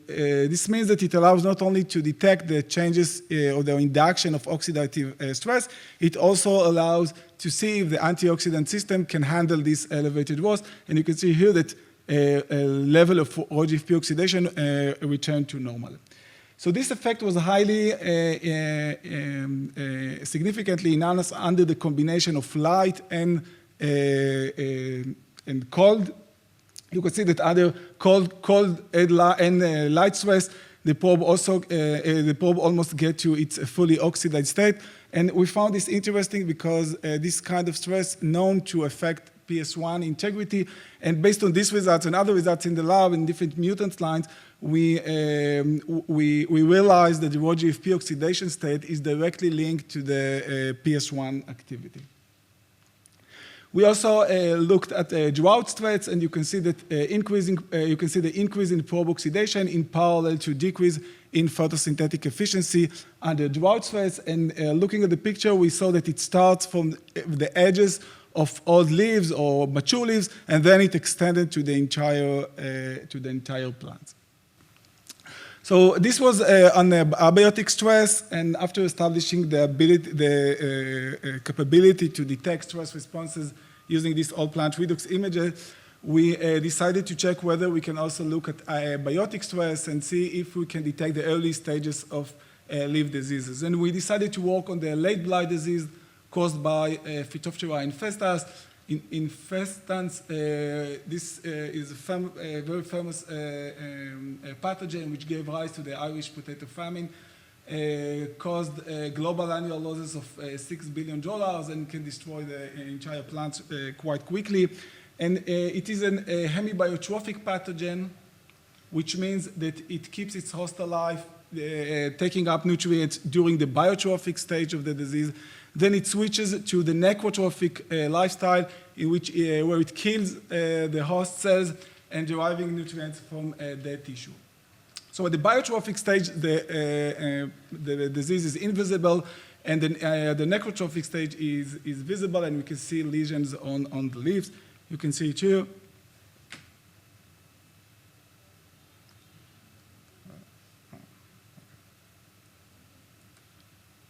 this means that it allows not only to detect the changes or the induction of oxidative stress, it also allows to see if the antioxidant system can handle this elevated ROS. And you can see here that a level of ROGFP oxidation returned to normal. So this effect was highly significantly enhanced under the combination of light and cold. You can see that under cold and light stress, the probe almost get to its fully oxidized state. And we found this interesting because this kind of stress known to affect PS1 integrity. And based on these results and other results in the lab in different mutant lines, we realized that the raw GFP oxidation state is directly linked to the PS1 activity. We also looked at drought stress, and you can see that the increase in probe oxidation in parallel to decrease in photosynthetic efficiency under drought stress. And looking at the picture, we saw that it starts from the edges of old leaves or mature leaves, and then it extended to the entire plant. So this was on abiotic stress, and after establishing the capability to detect stress responses using this all plant redox images, we decided to check whether we can also look at biotic stress and see if we can detect the early stages of leaf diseases. And we decided to work on the late blight disease caused by Phytophthora infestans. Infestans, this is a very famous pathogen which gave rise to the Irish potato famine, caused global annual losses of $6 billion and can destroy the entire plant quite quickly. And it is a hemibiotrophic pathogen, which means that it keeps its host alive, taking up nutrients during the biotrophic stage of the disease. Then it switches to the necrotrophic lifestyle, in which, where it kills the host cells and deriving nutrients from dead tissue. So at the biotrophic stage, the disease is invisible, and then the necrotrophic stage is visible, and we can see lesions on the leaves. You can see it here.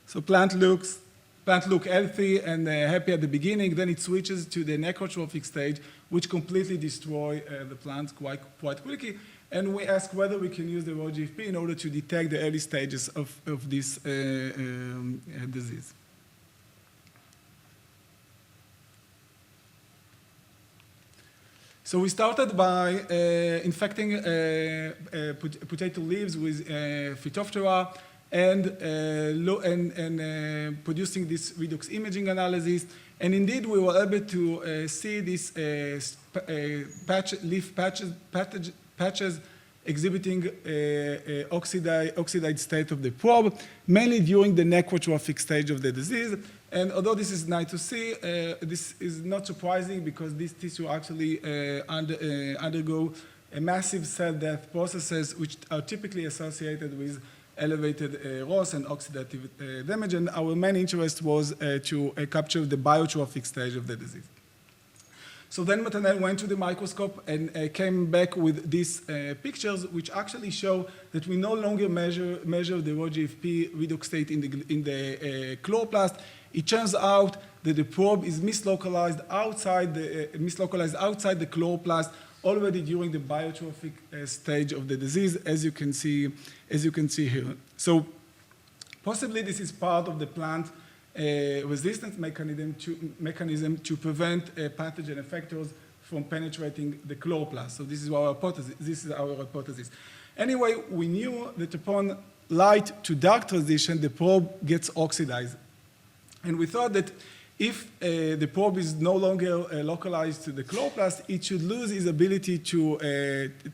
So plant look healthy and happy at the beginning, then it switches to the necrotrophic stage, which completely destroy the plants quite quickly. And we ask whether we can use the raw GFP in order to detect the early stages of this disease. So we started by infecting potato leaves with Phytophthora and producing this redox imaging analysis. And indeed, we were able to see these leaf patches exhibiting oxidized state of the probe, mainly during the necrotrophic stage of the disease. And although this is nice to see, this is not surprising because these tissues actually undergo a massive cell death processes, which are typically associated with elevated ROS and oxidative damage. And our main interest was to capture the biotrophic stage of the disease. So then Matanel went to the microscope and came back with these pictures, which actually show that we no longer measure the raw GFP redox state in the chloroplast. It turns out that the probe is mislocalized outside the chloroplast already during the biotrophic stage of the disease, as you can see here. So possibly this is part of the plant resistance mechanism to prevent pathogen effectors from penetrating the chloroplast. So this is our hypothesis. Anyway, we knew that upon light to dark transition, the probe gets oxidized. And we thought that if the probe is no longer localized to the chloroplast, it should lose its ability to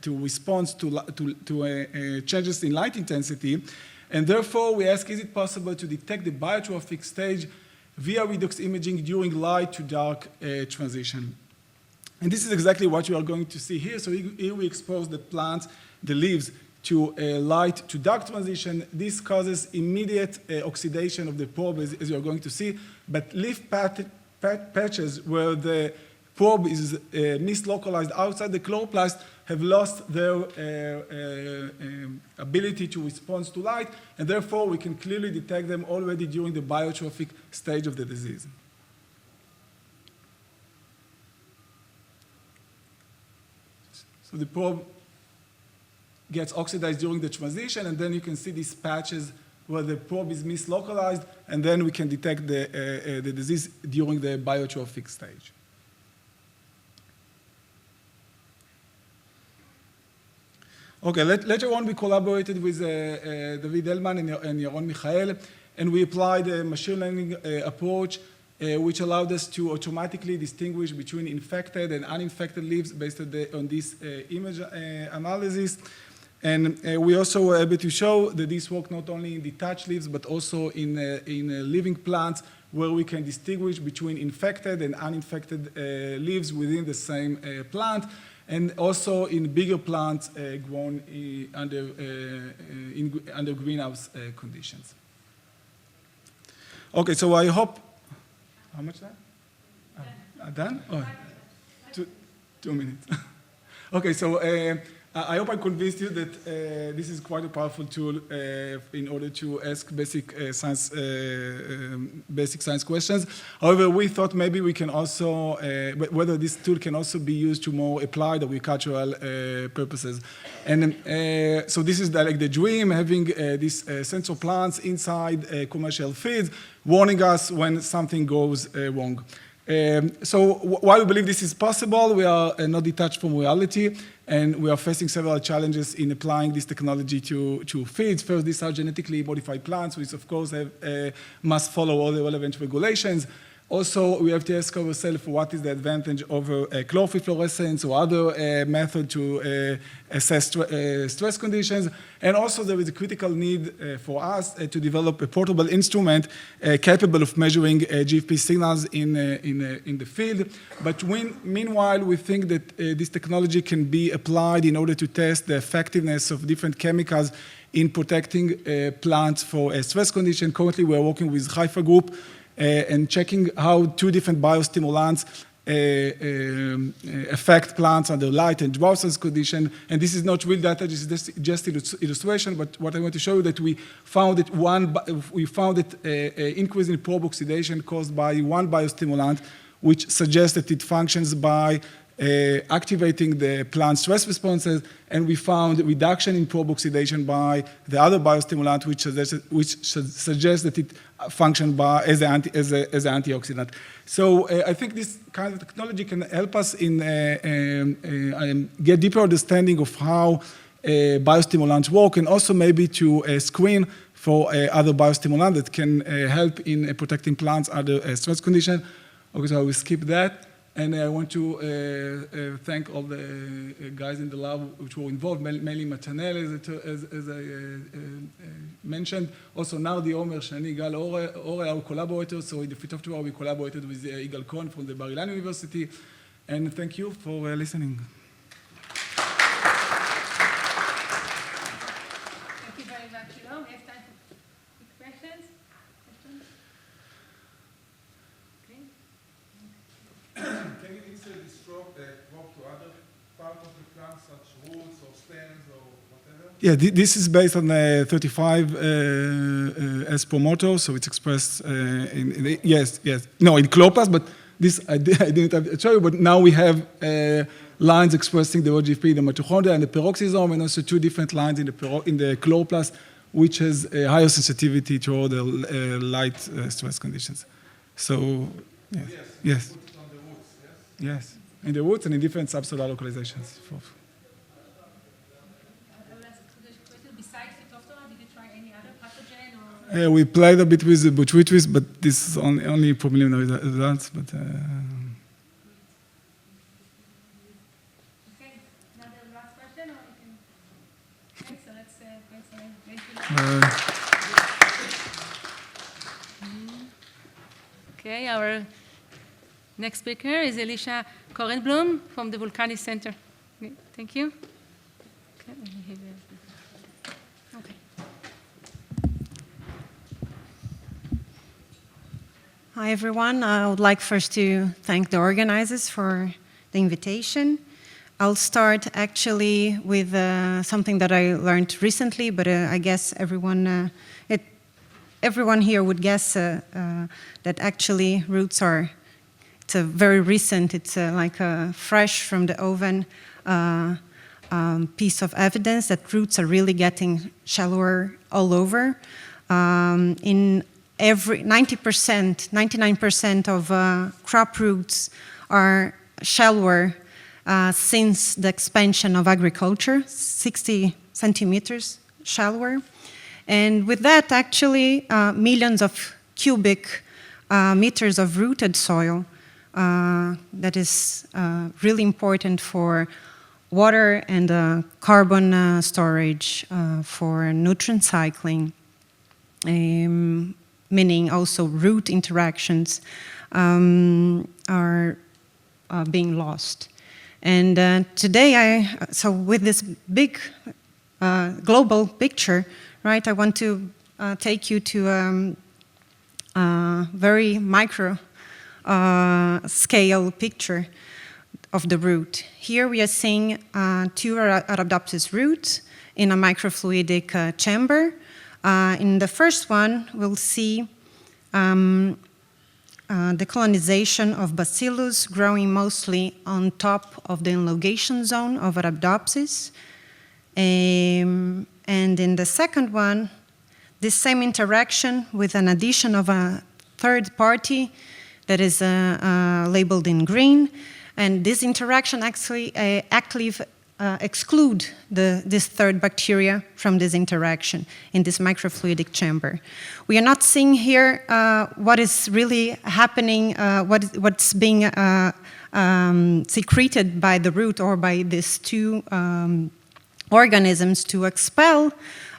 respond to changes in light intensity. And therefore, we ask, is it possible to detect the biotrophic stage via redox imaging during light to dark transition? And this is exactly what you are going to see here. So here we expose the plants, the leaves, to light to dark transition. This causes immediate oxidation of the probe, as you are going to see. But leaf patches where the probe is mislocalized outside the chloroplast have lost their ability to respond to light, and therefore we can clearly detect them already during the biotrophic stage of the disease. So the probe gets oxidized during the transition, and then you can see these patches where the probe is mislocalized, and then we can detect the disease during the biotrophic stage. Okay, later on we collaborated with David Hellman and Yaron Michael, and we applied a machine learning approach which allowed us to automatically distinguish between infected and uninfected leaves based on this image analysis. And we also were able to show that this worked not only in detached leaves, but also in living plants, where we can distinguish between infected and uninfected leaves within the same plant, and also in bigger plants grown under greenhouse conditions. Okay, so I hope, how much time? Done? Oh, 2 minutes. Okay, so I hope I convinced you that this is quite a powerful tool in order to ask basic science questions. However, we thought maybe we can also, whether this tool can also be used to more applied agricultural purposes. And so this is like the dream, having these sensor plants inside commercial feeds, warning us when something goes wrong. So why we believe this is possible, we are not detached from reality, and we are facing several challenges in applying this technology to feeds. First, these are genetically modified plants, which of course must follow all the relevant regulations. Also, we have to ask ourselves what is the advantage over chlorophyll fluorescence or other method to assess stress conditions. And also, there is a critical need for us to develop a portable instrument capable of measuring GFP signals in the field. But meanwhile, we think that this technology can be applied in order to test the effectiveness of different chemicals in protecting plants for a stress condition. Currently, we're working with Haifa Group and checking how 2 different biostimulants affect plants under light and drought stress condition. And this is not real data, this is just illustration, but what I want to show you that we found that increase in probe oxidation caused by one biostimulant, which suggests that it functions by activating the plant stress responses, and we found a reduction in probe oxidation by the other biostimulant, which suggests that it functions as an antioxidant. So I think this kind of technology can help us in get deeper understanding of how biostimulants work, and also maybe to screen for other biostimulants that can help in protecting plants under stress conditions. Okay, so I will skip that. And I want to thank all the guys in the lab which were involved, mainly Matanel, as I mentioned. Also now the Omer, Shani, Gal, Ore, our collaborators. So in the Fit of Torah, we collaborated with Igal Cohen from the Bar Ilan University. And thank you for listening. Thank you very much, Shilo. We have time for quick questions. Can you insert this crop to other parts of the plant, such roots or stems or whatever? Yeah, this is based on 35 S promoter, so it's expressed in chloroplast, but this I didn't have to show you, but now we have lines expressing the OGFP, the mitochondria, and the peroxisome, and also 2 different lines in the chloroplast, which has a higher sensitivity to all the light stress conditions. So, yes. Yes, in the roots and in different subsolar localizations. Besides Phytophthora, did you try any other pathogen? Or? We played a bit with the botrytis, but this is only preliminary results. But Okay, another last question, or you can. Okay, so let's Okay, our next speaker is Elisa Korenblum from the Volcanic Center. Okay, thank you. Okay. Hi, everyone. I would like first to thank the organizers for the invitation. I'll start actually with something that I learned recently, but I guess everyone here would guess that actually roots are. It's very recent. It's like fresh from the oven piece of evidence that roots are really getting shallower all over. In every 99% of crop roots are shallower since the expansion of agriculture, 60 centimeters shallower. And with that, actually, millions of cubic meters of rooted soil that is really important for water and carbon storage, for nutrient cycling, meaning also root interactions are being lost. And today, so with this big global picture, right, I want to take you to very micro scale picture of the root. Here we are seeing two Arabidopsis roots in a microfluidic chamber. In the first one, we'll see the colonization of Bacillus growing mostly on top of the elongation zone of Arabidopsis. And in the second one, this same interaction with an addition of a third party that is labeled in green. And this interaction actually exclude this third bacteria from this interaction in this microfluidic chamber. We are not seeing here what is really happening, what's being secreted by the root or by these two organisms to expel,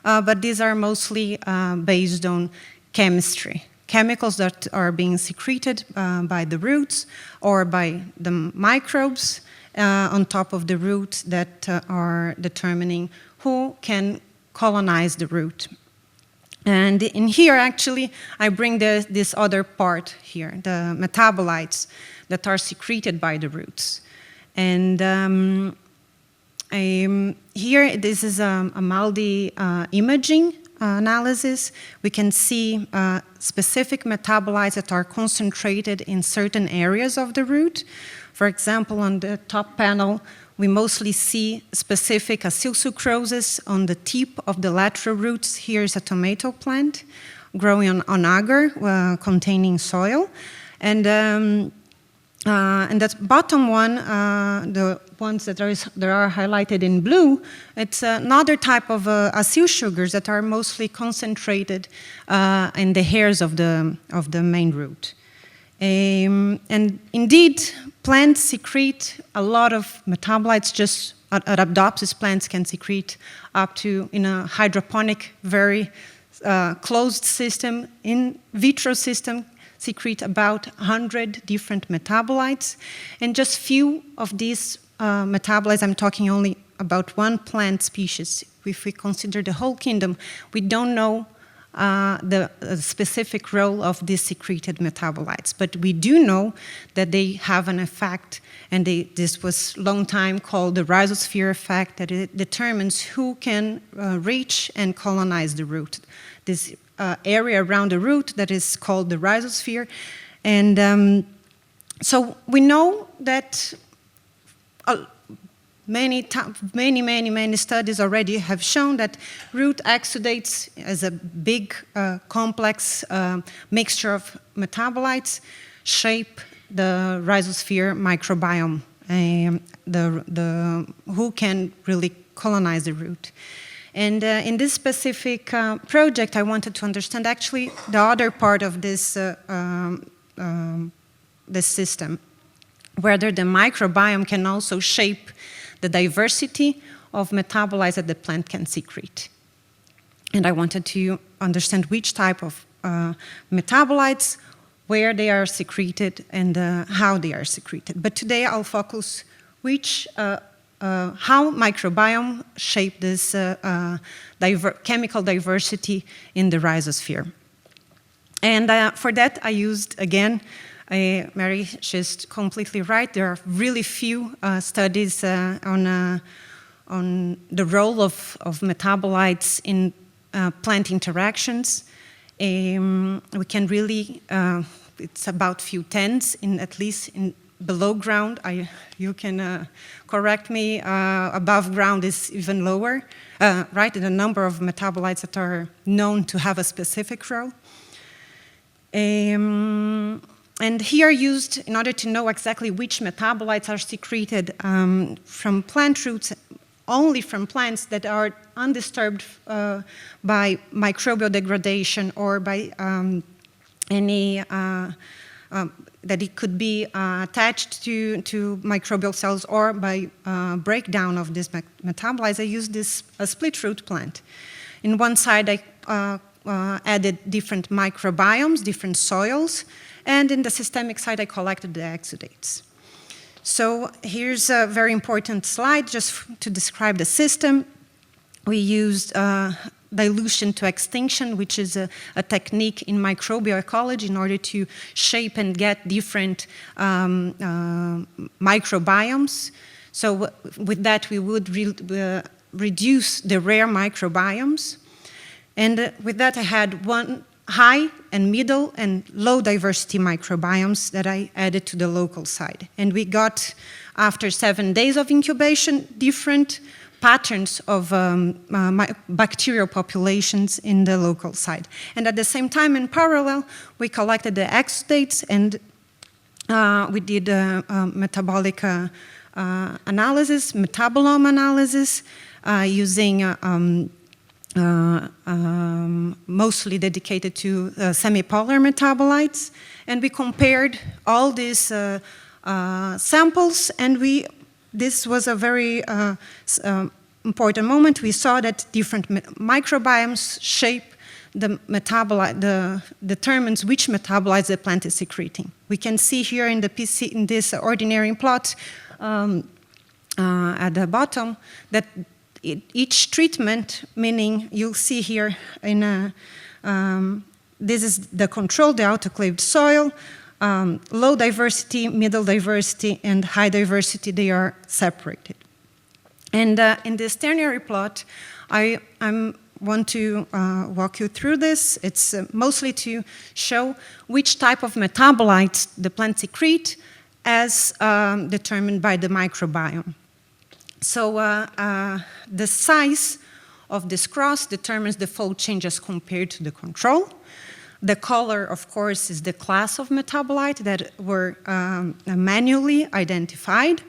but these are mostly based on chemistry. Chemicals that are being secreted by the roots or by the microbes on top of the root that are determining who can colonize the root. And in here, actually, I bring this other part here, the metabolites that are secreted by the roots. And here, this is a MALDI imaging analysis. We can see specific metabolites that are concentrated in certain areas of the root. For example, on the top panel, we mostly see specific acylsucroses on the tip of the lateral roots. Here's a tomato plant growing on agar containing soil. And that bottom one, the ones that are highlighted in blue, it's another type of acyl sugars that are mostly concentrated in the hairs of the main root. And indeed, plants secrete a lot of metabolites. Just Arabidopsis plants can secrete up to, in a hydroponic, very closed system, in vitro system, secrete about 100 different metabolites. And just few of these metabolites, I'm talking only about one plant species. If we consider the whole kingdom, we don't know the specific role of these secreted metabolites. But we do know that they have an effect, and this was long time called the rhizosphere effect, that it determines who can reach and colonize the root. This area around the root that is called the rhizosphere. And so we know that many studies already have shown that root exudates as a big, complex mixture of metabolites shape the rhizosphere microbiome, who can really colonize the root. And in this specific project, I wanted to understand actually the other part of this, this system, whether the microbiome can also shape the diversity of metabolites that the plant can secrete. And I wanted to understand which type of metabolites, where they are secreted, and how they are secreted. But today I'll focus how microbiome shape this chemical diversity in the rhizosphere. And for that I used, again, Mary, she's completely right. There are really few studies on the role of metabolites in plant interactions. We can really, it's about few tens, at least in below ground. You can correct me. Above ground is even lower, right? The number of metabolites that are known to have a specific role. And here used in order to know exactly which metabolites are secreted from plant roots, only from plants that are undisturbed by microbial degradation or by any that it could be attached to microbial cells or by breakdown of these metabolites. I used this split root plant. In one side, I added different microbiomes, different soils, and in the systemic side, I collected the exudates. So here's a very important slide just to describe the system. We used dilution to extinction, which is a technique in microbial ecology in order to shape and get different microbiomes. So with that, we would reduce the rare microbiomes. And with that, I had one high and middle and low diversity microbiomes that I added to the local side. And we got, after 7 days of incubation, different patterns of bacterial populations in the local side. And at the same time, in parallel, we collected the exudates and we did metabolic analysis, metabolome analysis, using mostly dedicated to semipolar metabolites. And we compared all these samples, and this was a very important moment. We saw that different microbiomes shape the metabolite, determines which metabolites the plant is secreting. We can see here in this ordinary plot at the bottom that each treatment, meaning you'll see here in this is the control, the autoclaved soil, low diversity, middle diversity, and high diversity, they are separated. And in this ternary plot, I want to walk you through this. It's mostly to show which type of metabolites the plant secrete as determined by the microbiome. So the size of this cross determines the fold changes compared to the control. The color, of course, is the class of metabolite that were manually identified.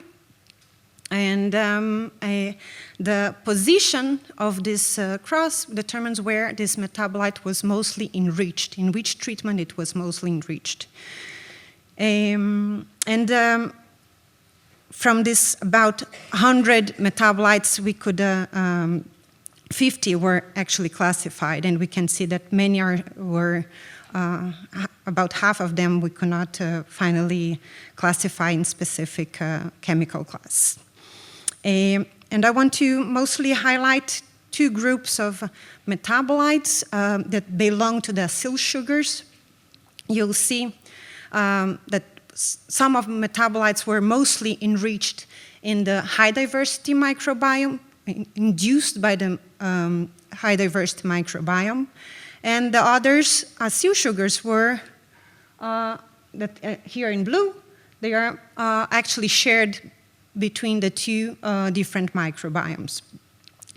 And the position of this cross determines where this metabolite was mostly enriched, in which treatment it was mostly enriched. From this about 100 metabolites, we could 50 were actually classified, and we can see that many were about half of them we could not finally classify in specific chemical class. And I want to mostly highlight two groups of metabolites that belong to the acyl sugars. You'll see that some of the metabolites were mostly enriched in the high diversity microbiome, induced by the high diversity microbiome. And the others, acyl sugars, were here in blue. They are actually shared between the two different microbiomes,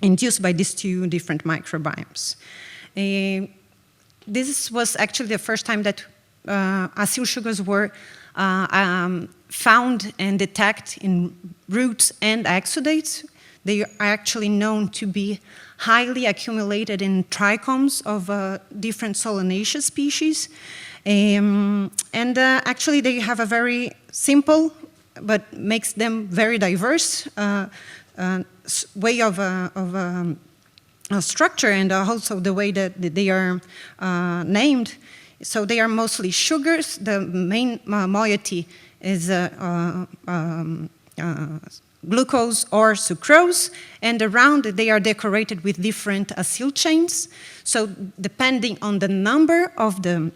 induced by these two different microbiomes. This was actually the first time that acyl sugars were found and detected in roots and exudates. They are actually known to be highly accumulated in trichomes of different solanaceous species. Actually, they have a very simple, but makes them very diverse way of structure, and also the way that they are named. So they are mostly sugars. The main moiety is glucose or sucrose, and around they are decorated with different acyl chains. So depending on the number of the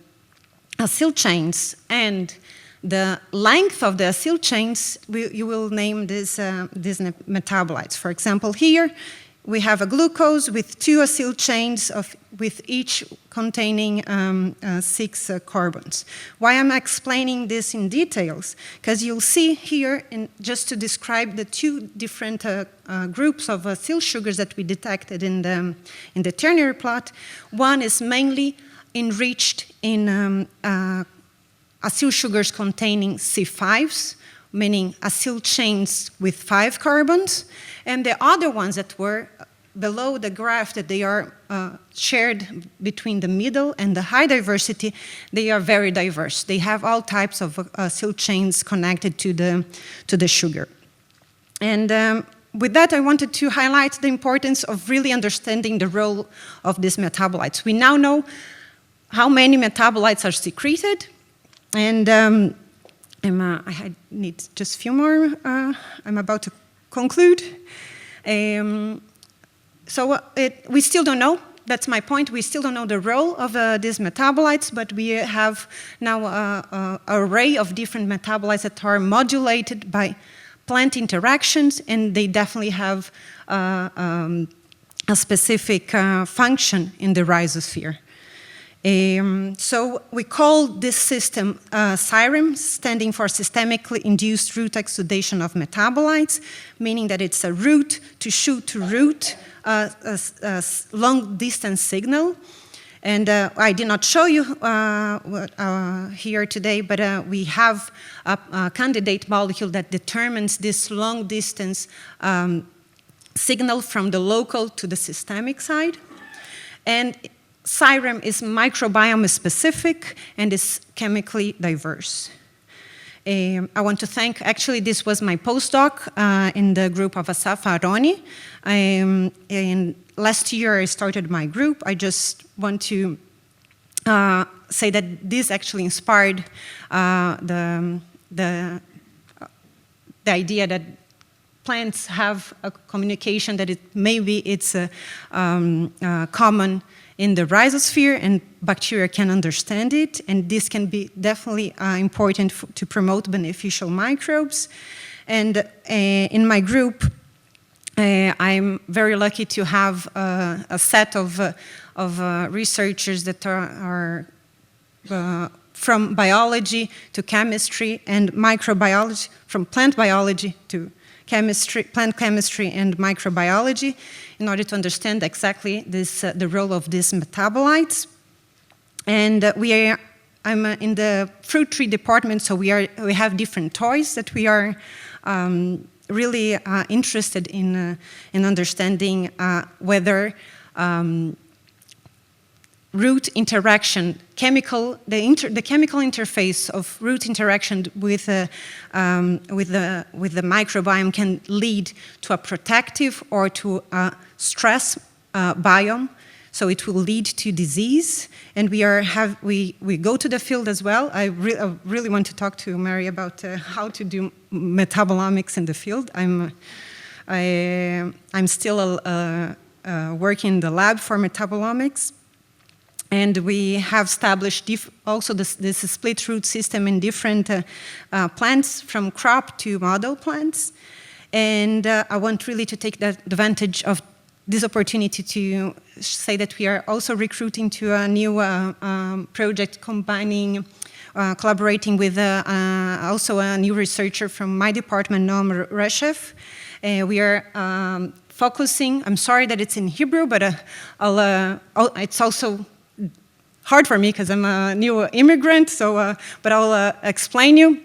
acyl chains and the length of the acyl chains, you will name these metabolites. For example, here we have a glucose with 2 acyl chains with each containing 6 carbons. Why am I explaining this in details? Because you'll see here, just to describe the 2 different groups of acyl sugars that we detected in the ternary plot. One is mainly enriched in acyl sugars containing C5s, meaning acyl chains with 5 carbons, and the other ones that were below the graph, that they are shared between the middle and the high diversity, they are very diverse. They have all types of acyl chains connected to the sugar. And with that, I wanted to highlight the importance of really understanding the role of these metabolites. We now know how many metabolites are secreted, and I need just a few more. I'm about to conclude. We still don't know. That's my point. We still don't know the role of these metabolites, but we have now an array of different metabolites that are modulated by plant interactions, and they definitely have a specific function in the rhizosphere. So we call this system SIREM, standing for Systemically Induced Root Exudation of Metabolites, meaning that it's a root to shoot to root long distance signal. And I did not show you here today, but we have a candidate molecule that determines this long distance signal from the local to the systemic side. And SIREM is microbiome specific and is chemically diverse. I want to thank, actually this was my postdoc in the group of Asaf Aaroni. And last year I started my group. I just want to say that this actually inspired the idea that plants have a communication that maybe it's common in the rhizosphere, and bacteria can understand it, and this can be definitely important to promote beneficial microbes. And in my group, I'm very lucky to have a set of researchers that are from biology to chemistry and microbiology, from plant biology to chemistry, plant chemistry and microbiology, in order to understand exactly the role of these metabolites. And I'm in the fruit tree department, so we have different toys that we are really interested in understanding whether root interaction, the chemical interface of root interaction with the microbiome can lead to a protective or to a stress biome. So it will lead to disease, and we go to the field as well. I really want to talk to Mary about how to do metabolomics in the field. I'm still working in the lab for metabolomics. And we have established also this split root system in different plants, from crop to model plants. And I want really to take advantage of this opportunity to say that we are also recruiting to a new project combining, collaborating with also a new researcher from my department, Noam Reshev. We are focusing, I'm sorry that it's in Hebrew, but it's also hard for me because I'm a new immigrant, so, but I'll explain you.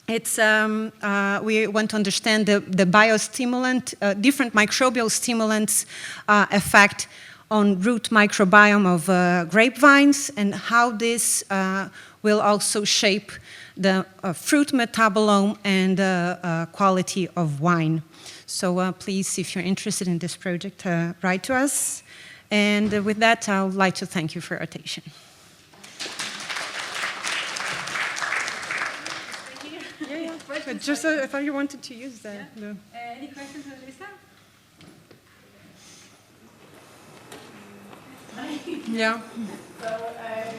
It's, we want to understand the biostimulant, different microbial stimulants effect on root microbiome of grapevines, and how this will also shape the fruit metabolome and quality of wine. So please, if you're interested in this project, write to us. And with that, I would like to thank you for your attention. Yeah. But just I thought you wanted to use that. Yeah. Any questions, Elisa? Yeah. So I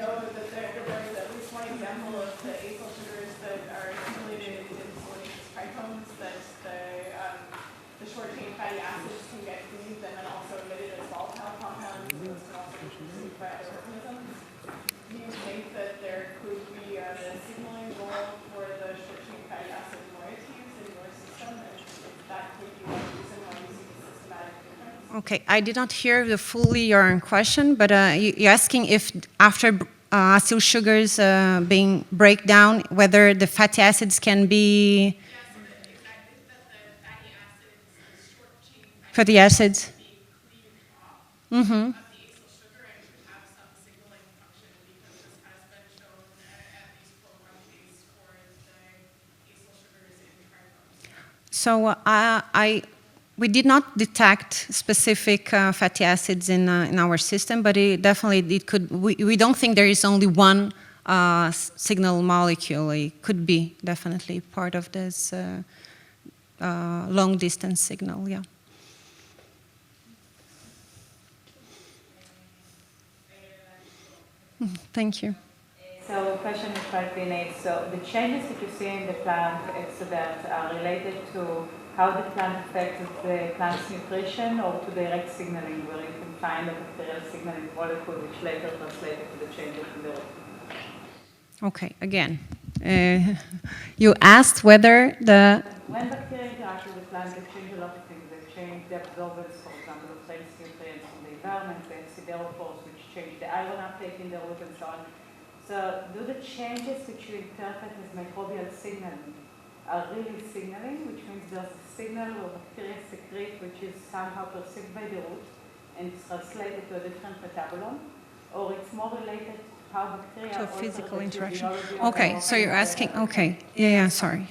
know that there was at least one example of the acyl sugars that are accumulated in siliceous trichomes, that the short chain fatty acids can get cleaved and then also emitted as volatile compounds. Those can also be consumed by other organisms. Do you think that there could be a signaling role for the short-chain fatty acid moieties in your system, and if that could be one reason why you see the systematic difference? Okay, I did not hear fully your question, but you're asking if after acyl sugars being break down, whether the fatty acids can be... Fatty acids. Mm-hmm. So we did not detect specific fatty acids in our system, but it could. We don't think there is only one signal molecule. It could be definitely part of this long distance signal. Yeah. Thank you. So question is quite innate. So the changes that you see in the plant exudate are related to how the plant affects the plant's nutrition or to direct signaling, where you can find a bacterial signaling molecule which later translated to the changes in the root. Okay, again, you asked whether the... When bacteria interact with the plant, they change a lot of things. They change the absorbance, for example, of trace nutrients from the environment. They have siderophores, which change the iron uptake in the root and so on. So do the changes which you interpret as microbial signaling are really signaling, which means there's a signal where bacteria secrete which is somehow perceived by the root and it's translated to a different metabolome, or it's more related to how bacteria... To a physical interaction. Okay, so you're asking, okay, yeah, sorry.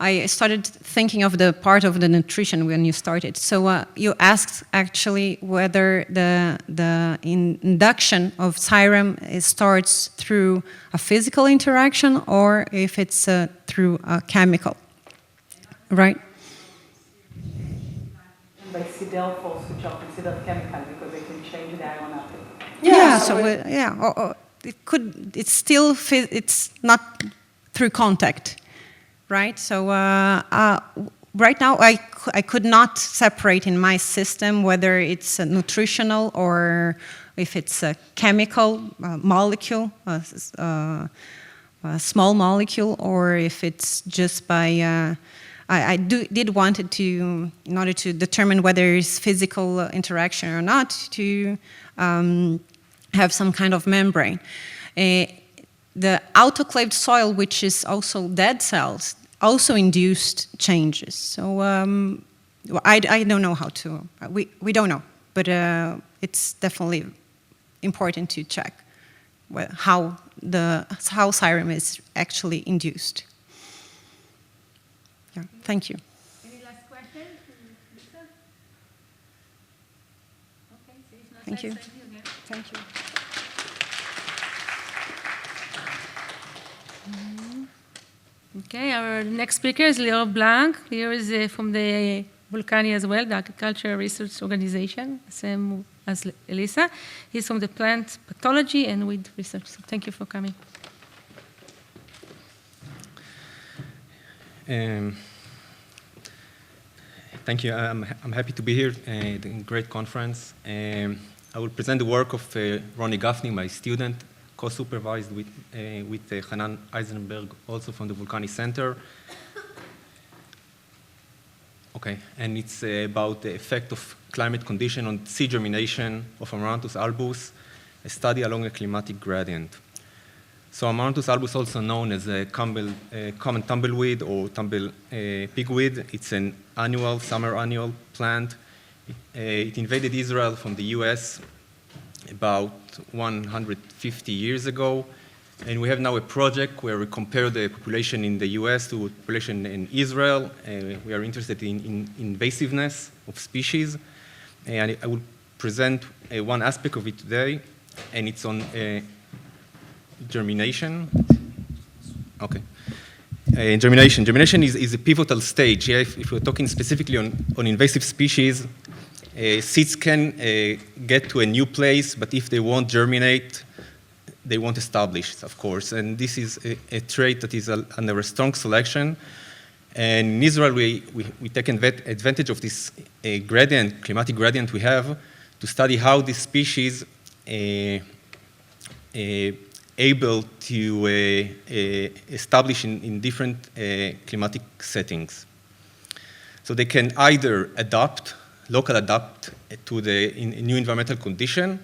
I started thinking of the part of the nutrition when you started. So you asked actually whether the induction of serum starts through a physical interaction or if it's through a chemical, right? By siderophores, which are considered chemical because they can change the iron uptake. Yeah, so it could. It's still. It's not through contact. Right, so right now I could not separate in my system whether it's a nutritional or if it's a chemical molecule, a small molecule, or if it's just by. I did wanted to, in order to determine whether it's physical interaction or not, to have some kind of membrane. The autoclaved soil, which is also dead cells, also induced changes. So I don't know how to, we don't know, but it's definitely important to check how serum is actually induced. Yeah, thank you. Any last question, Lisa? Okay, so if not, Thank you. Thank you. Okay, our next speaker is Lior Blank. Lior is from the Vulcani as well, the Agricultural Research Organization, same as Elisa. He's from the plant pathology and weed research. So thank you for coming. Thank you. I'm happy to be here. A great conference. I will present the work of Ronnie Gaffney, my student, co-supervised with Hanan Eisenberg, also from the Vulcani Center. Okay, and it's about the effect of climate condition on seed germination of Amaranthus albus, a study along a climatic gradient. So Amaranthus albus, also known as a common tumbleweed or pigweed, it's an summer annual plant. It invaded Israel from the US about 150 years ago. And we have now a project where we compare the population in the US to population in Israel. We are interested in invasiveness of species. And I will present one aspect of it today, and it's on germination. Okay. Germination. Germination is a pivotal stage. Yeah? If we're talking specifically on invasive species, seeds can get to a new place, but if they won't germinate, they won't establish, of course. And this is a trait that is under a strong selection. And in Israel, we take advantage of this gradient, climatic gradient we have, to study how this species able to establish in different climatic settings. So they can either local adapt to the new environmental condition,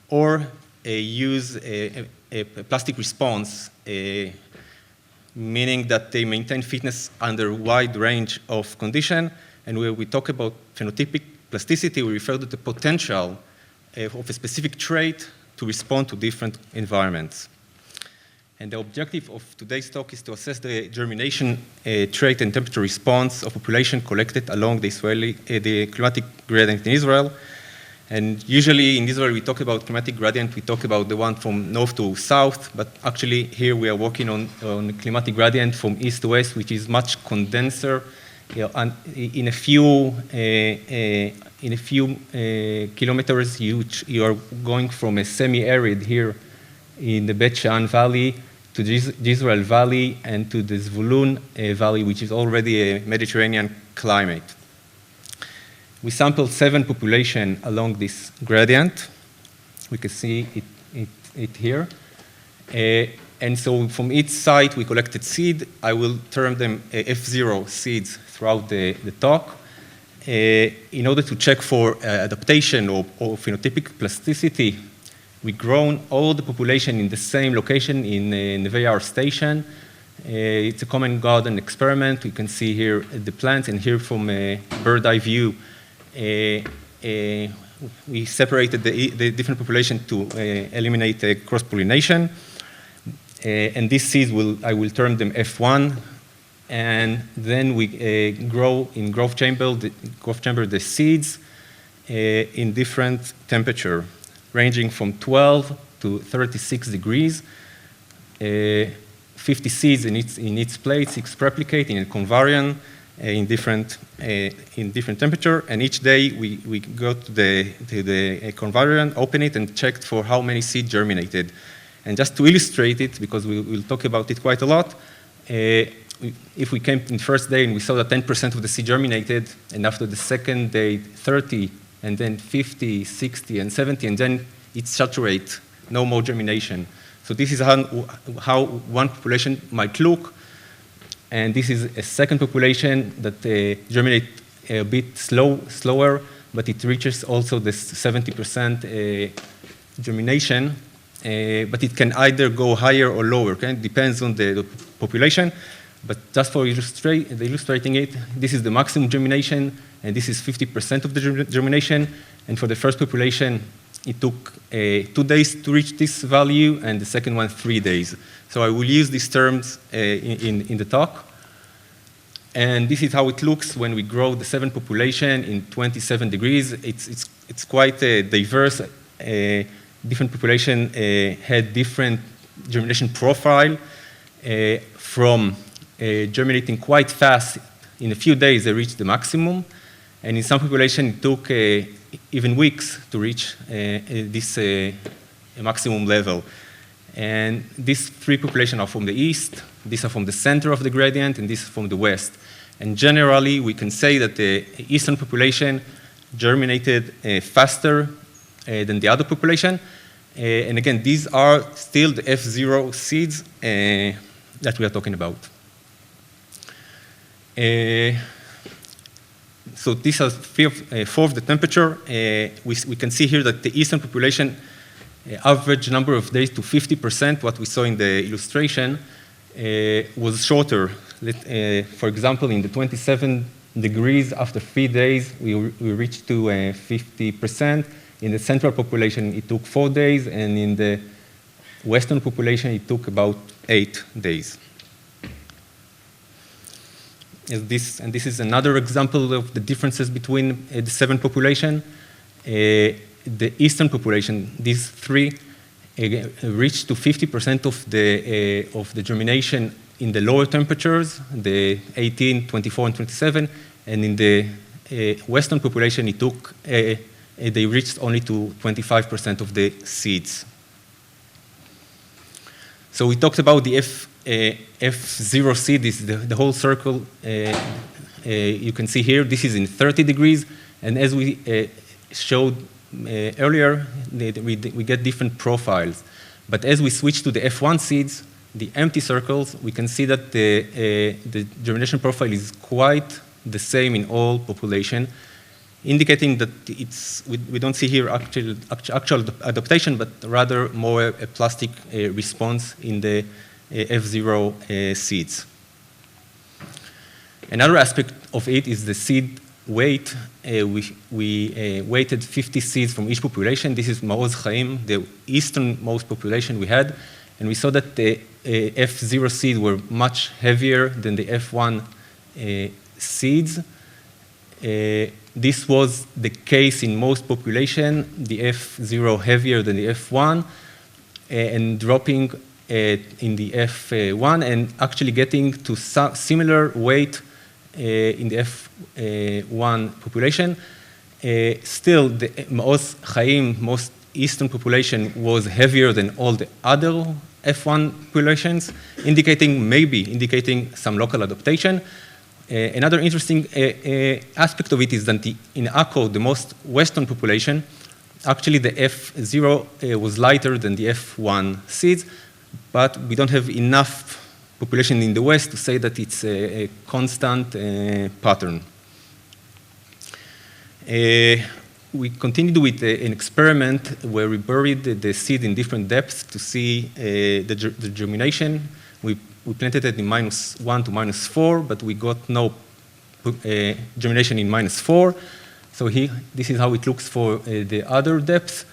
or use a plastic response, meaning that they maintain fitness under a wide range of conditions. And when we talk about phenotypic plasticity, we refer to the potential of a specific trait to respond to different environments. And the objective of today's talk is to assess the germination trait and temperature response of population collected along the climatic gradient in Israel. And usually in Israel, we talk about climatic gradient, we talk about the one from north to south, but actually here we are working on climatic gradient from east to west, which is much condenser. And in a few kilometers, you are going from a semi-arid here in the Bet Shean Valley to the Jezreel Valley and to the Zvulun Valley, which is already a Mediterranean climate. We sampled 7 populations along this gradient. We can see it here. And so from each site, we collected seed. I will term them F0 seeds throughout the talk. In order to check for adaptation or phenotypic plasticity, we've grown all the population in the same location in Neve Yaar station. It's a common garden experiment. We can see here the plants, and here from a bird eye view, we separated the different population to eliminate cross-pollination. And these seeds, I will term them F1. And then we grow in growth chamber the seeds in different temperature, ranging from 12 to 36 degrees. 50 seeds in its plate, 6 replicate in a convariant in different temperature. And each day we go to the convariant, open it, and check for how many seeds germinated. And just to illustrate it, because we'll talk about it quite a lot, if we came in the first day and we saw that 10% of the seed germinated, and after the second day, 30, and then 50, 60, and 70, and then it saturates, no more germination. So this is how one population might look. And this is a second population that germinates a bit slower, but it reaches also the 70% germination. But it can either go higher or lower, okay? It depends on the population. But just for illustrating it, this is the maximum germination, and this is 50% of the germination. And for the first population, it took 2 days to reach this value, and the second one, 3 days. So I will use these terms in the talk. And this is how it looks when we grow the 7 population in 27 degrees. It's quite diverse. Different population had different germination profile, from germinating quite fast. In a few days, they reached the maximum. And in some population, it took even weeks to reach this maximum level. And these 3 populations are from the east, these are from the center of the gradient, and this is from the west. And generally, we can say that the eastern population germinated faster than the other population. And again, these are still the F0 seeds that we are talking about. So these are 4 of the temperature. We can see here that the eastern population average number of days to 50%, what we saw in the illustration, was shorter. For example, in the 27 degrees, after 3 days, we reached to 50%. In the central population, it took 4 days, and in the western population, it took about 8 days. This is another example of the differences between the 7 populations. The eastern population, these 3, reached to 50% of the germination in the lower temperatures, the 18, 24, and 27, and in the western population, it took they reached only to 25% of the seeds. So we talked about the F0 seed is the whole circle you can see here. This is in 30 degrees. And as we showed earlier, we get different profiles. But as we switch to the F1 seeds, the empty circles, we can see that the germination profile is quite the same in all population, indicating that we don't see here actual adaptation, but rather more a plastic response in the F0 seeds. Another aspect of it is the seed weight. We weighted 50 seeds from each population. This is Ma'oz Chaim, the easternmost population we had. And we saw that the F0 seeds were much heavier than the F1 seeds. This was the case in most population, the F0 heavier than the F1, and dropping in the F1, and actually getting to similar weight in the F1 population. Still, the Ma'oz Chaim, most eastern population, was heavier than all the other F1 populations, indicating some local adaptation. Another interesting aspect of it is that in Akko, the most western population, actually the F0 was lighter than the F1 seeds, but we don't have enough population in the west to say that it's a constant pattern. We continued with an experiment where we buried the seed in different depths to see the germination. We planted it in -1 to -4, but we got no germination in -4. So this is how it looks for the other depths.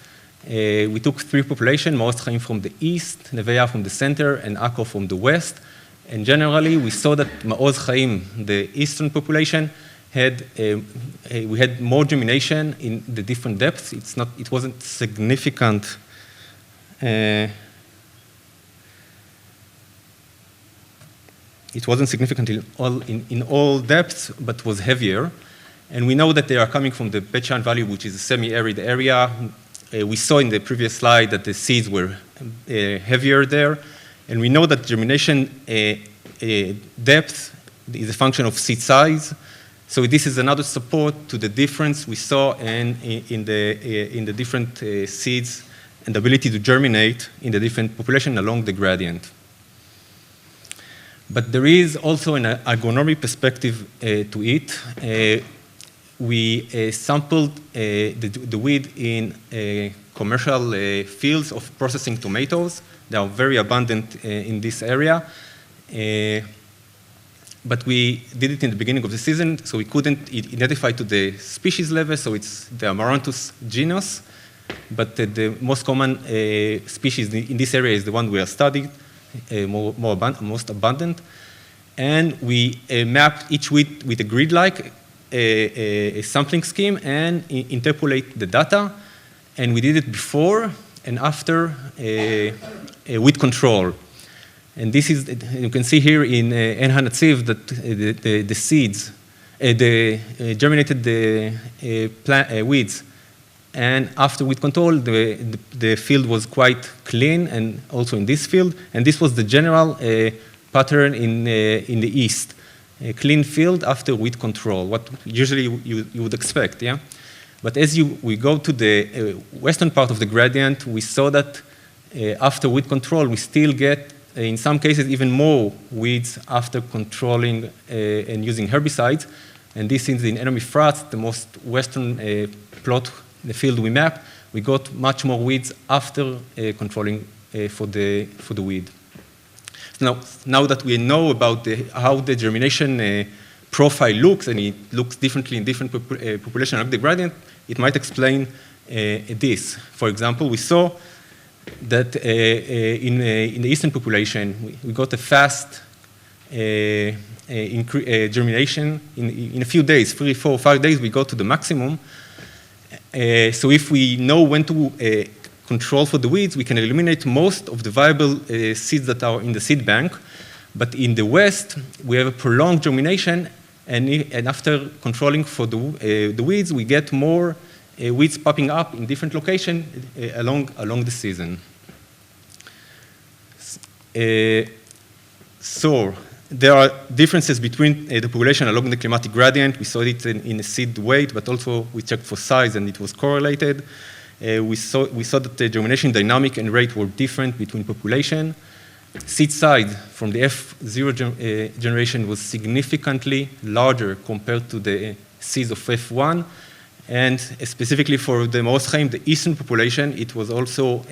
We took 3 populations, Ma'oz Chaim from the east, Neveya from the center, and Akko from the west. And generally, we saw that Ma'oz Chaim, the eastern population, we had more germination in the different depths. It wasn't significant. It wasn't significant in all depths, but was heavier. And we know that they are coming from the Bet Shan Valley, which is a semi-arid area. We saw in the previous slide that the seeds were heavier there. And we know that germination depth is a function of seed size. So this is another support to the difference we saw in the different seeds and the ability to germinate in the different population along the gradient. But there is also an agronomic perspective to it. We sampled the weed in commercial fields of processing tomatoes. They are very abundant in this area. But we did it in the beginning of the season, so we couldn't identify to the species level, so it's the Amaranthus genus. But the most common species in this area is the one we are studying, most abundant. And we mapped each weed with a grid-like a sampling scheme and interpolate the data. And we did it before and after weed control. And this is, you can see here in Ein HaNatziv that the seeds, germinated the weeds. And after weed control, the field was quite clean, and also in this field. And this was the general pattern in the east. A clean field after weed control, what usually you would expect, yeah? But as we go to the western part of the gradient, we saw that after weed control, we still get, in some cases, even more weeds after controlling and using herbicides. And this is in Enemy Frats, the most western plot, the field we mapped. We got much more weeds after controlling for the weed. Now that we know about how the germination profile looks, and it looks differently in different populations along the gradient, it might explain this. For example, we saw that in the eastern population, we got a fast germination. In a few days, 3, 4, 5 days, we got to the maximum. So if we know when to control for the weeds, we can eliminate most of the viable seeds that are in the seed bank. But in the west, we have a prolonged germination, and after controlling for the weeds, we get more weeds popping up in different locations along the season. So there are differences between the population along the climatic gradient. We saw it in the seed weight, but also we checked for size, and it was correlated. We saw that the germination dynamic and rate were different between population. Seed size from the F0 generation was significantly larger compared to the seeds of F1. And specifically for the Moroschaim, the eastern population, it was also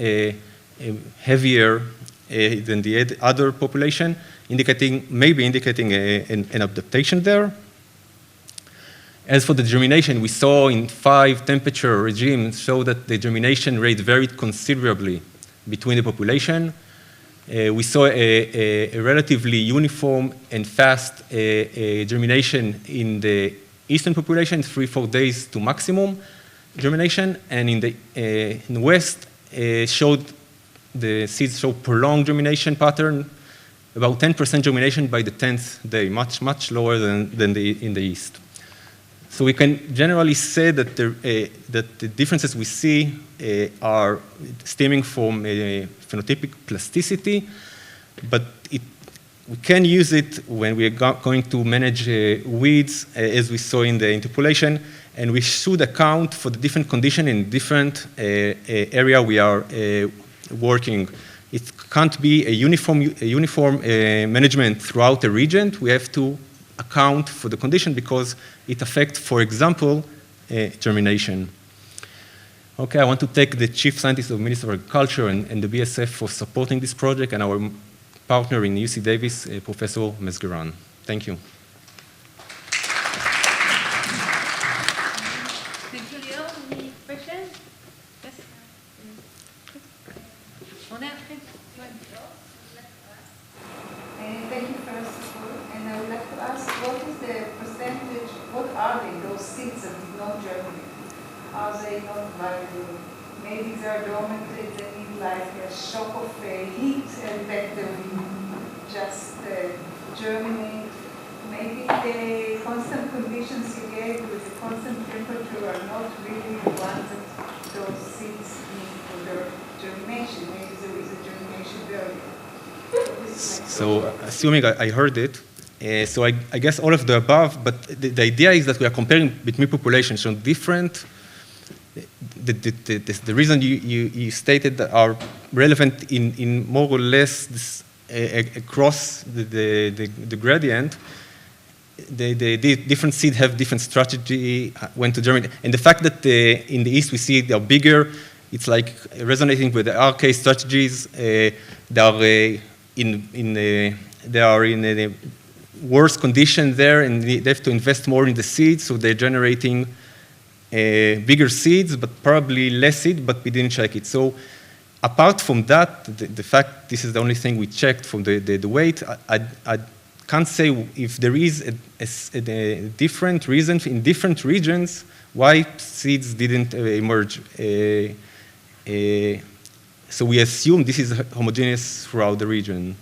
heavier than the other population, maybe indicating an adaptation there. As for the germination, we saw in 5 temperature regimes show that the germination rate varied considerably between the population. We saw a relatively uniform and fast germination in the eastern population, 3-4 days to maximum germination, and in the west the seeds show prolonged germination pattern, about 10% germination by the 10th day, much lower than in the east. So we can generally say that the differences we see are stemming from phenotypic plasticity, but we can use it when we are going to manage weeds, as we saw in the interpolation, and we should account for the different condition in different area we are working. It can't be a uniform management throughout the region. We have to account for the condition because it affects, for example, germination. Okay, I want to thank the Chief Scientist of the Ministry of Agriculture and the BSF for supporting this project, and our partner in UC Davis, Professor Mesgeran. Thank you. Thank you, Lior. Any questions? Yes. Thank you, first of all. And I would like to ask, what is the percentage, what are they, those seeds that did not germinate? Are they not viable? Maybe they're dormant, they need like a shock of heat and let them just germinate. Maybe the constant conditions you gave with the constant temperature are not really the ones that those seeds need for their germination. Maybe there is a germination barrier. So assuming I heard it, so I guess all of the above, but the idea is that we are comparing between populations, so different. The reason you stated that are relevant in more or less this, across the gradient. The different seeds have different strategy when to germinate, and the fact that in the east we see they are bigger, it's like resonating with the RK strategies. They are in a worse condition there, and they have to invest more in the seeds, so they're generating bigger seeds, but probably less seed, but we didn't check it. So apart from that, the fact this is the only thing we checked from the weight, I can't say if there is a different reason in different regions why seeds didn't emerge. So we assume this is homogeneous throughout the region.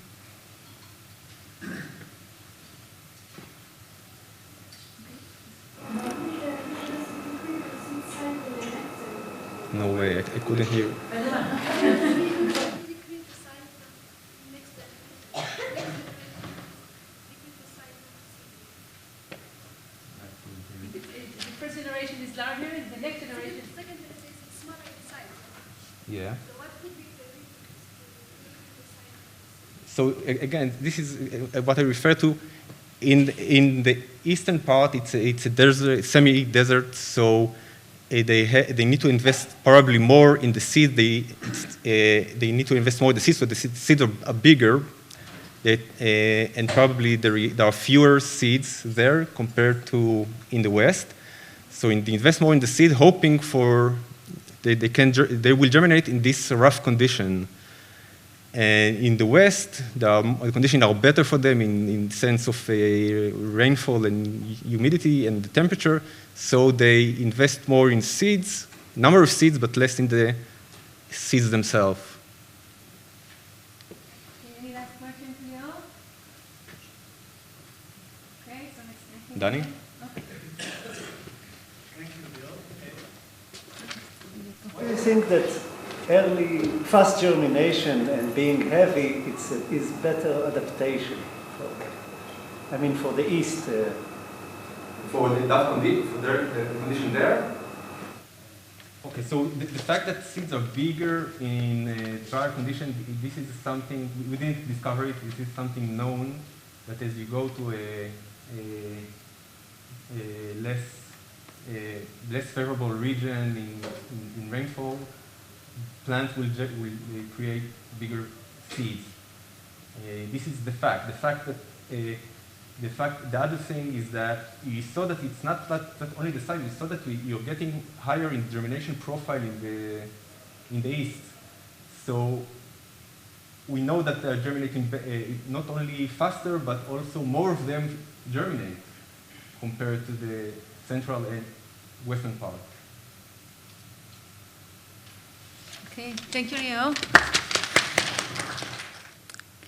No way, I couldn't hear. The first generation is larger, and the next generation is second generation is smaller in size. Yeah. So what could be the So again, this is what I refer to. In the eastern part, it's a desert, semi-desert, so they need to invest probably more in the seed. They need to invest more in the seeds, so the seeds are bigger, and probably there are fewer seeds there compared to in the west. So they invest more in the seed, hoping for they will germinate in this rough condition. And in the west, the conditions are better for them in the sense of rainfall and humidity and the temperature. So they invest more in seeds, number of seeds, but less in the seeds themselves. Any last questions, Lior? Okay, so next. Danny? Why do you think that early, fast germination and being heavy is better adaptation? I mean, for the East. For that condition there? Okay, so the fact that seeds are bigger in drier condition, this is something, we didn't discover it, this is something known, that as you go to a less favorable region in rainfall, plants will create bigger seeds. This is the fact. The other thing is that you saw that it's not that only the size. You saw that you're getting higher in germination profile in the east. So we know that they're germinating not only faster, but also more of them germinate compared to the central and western part. Okay, thank you, Lior.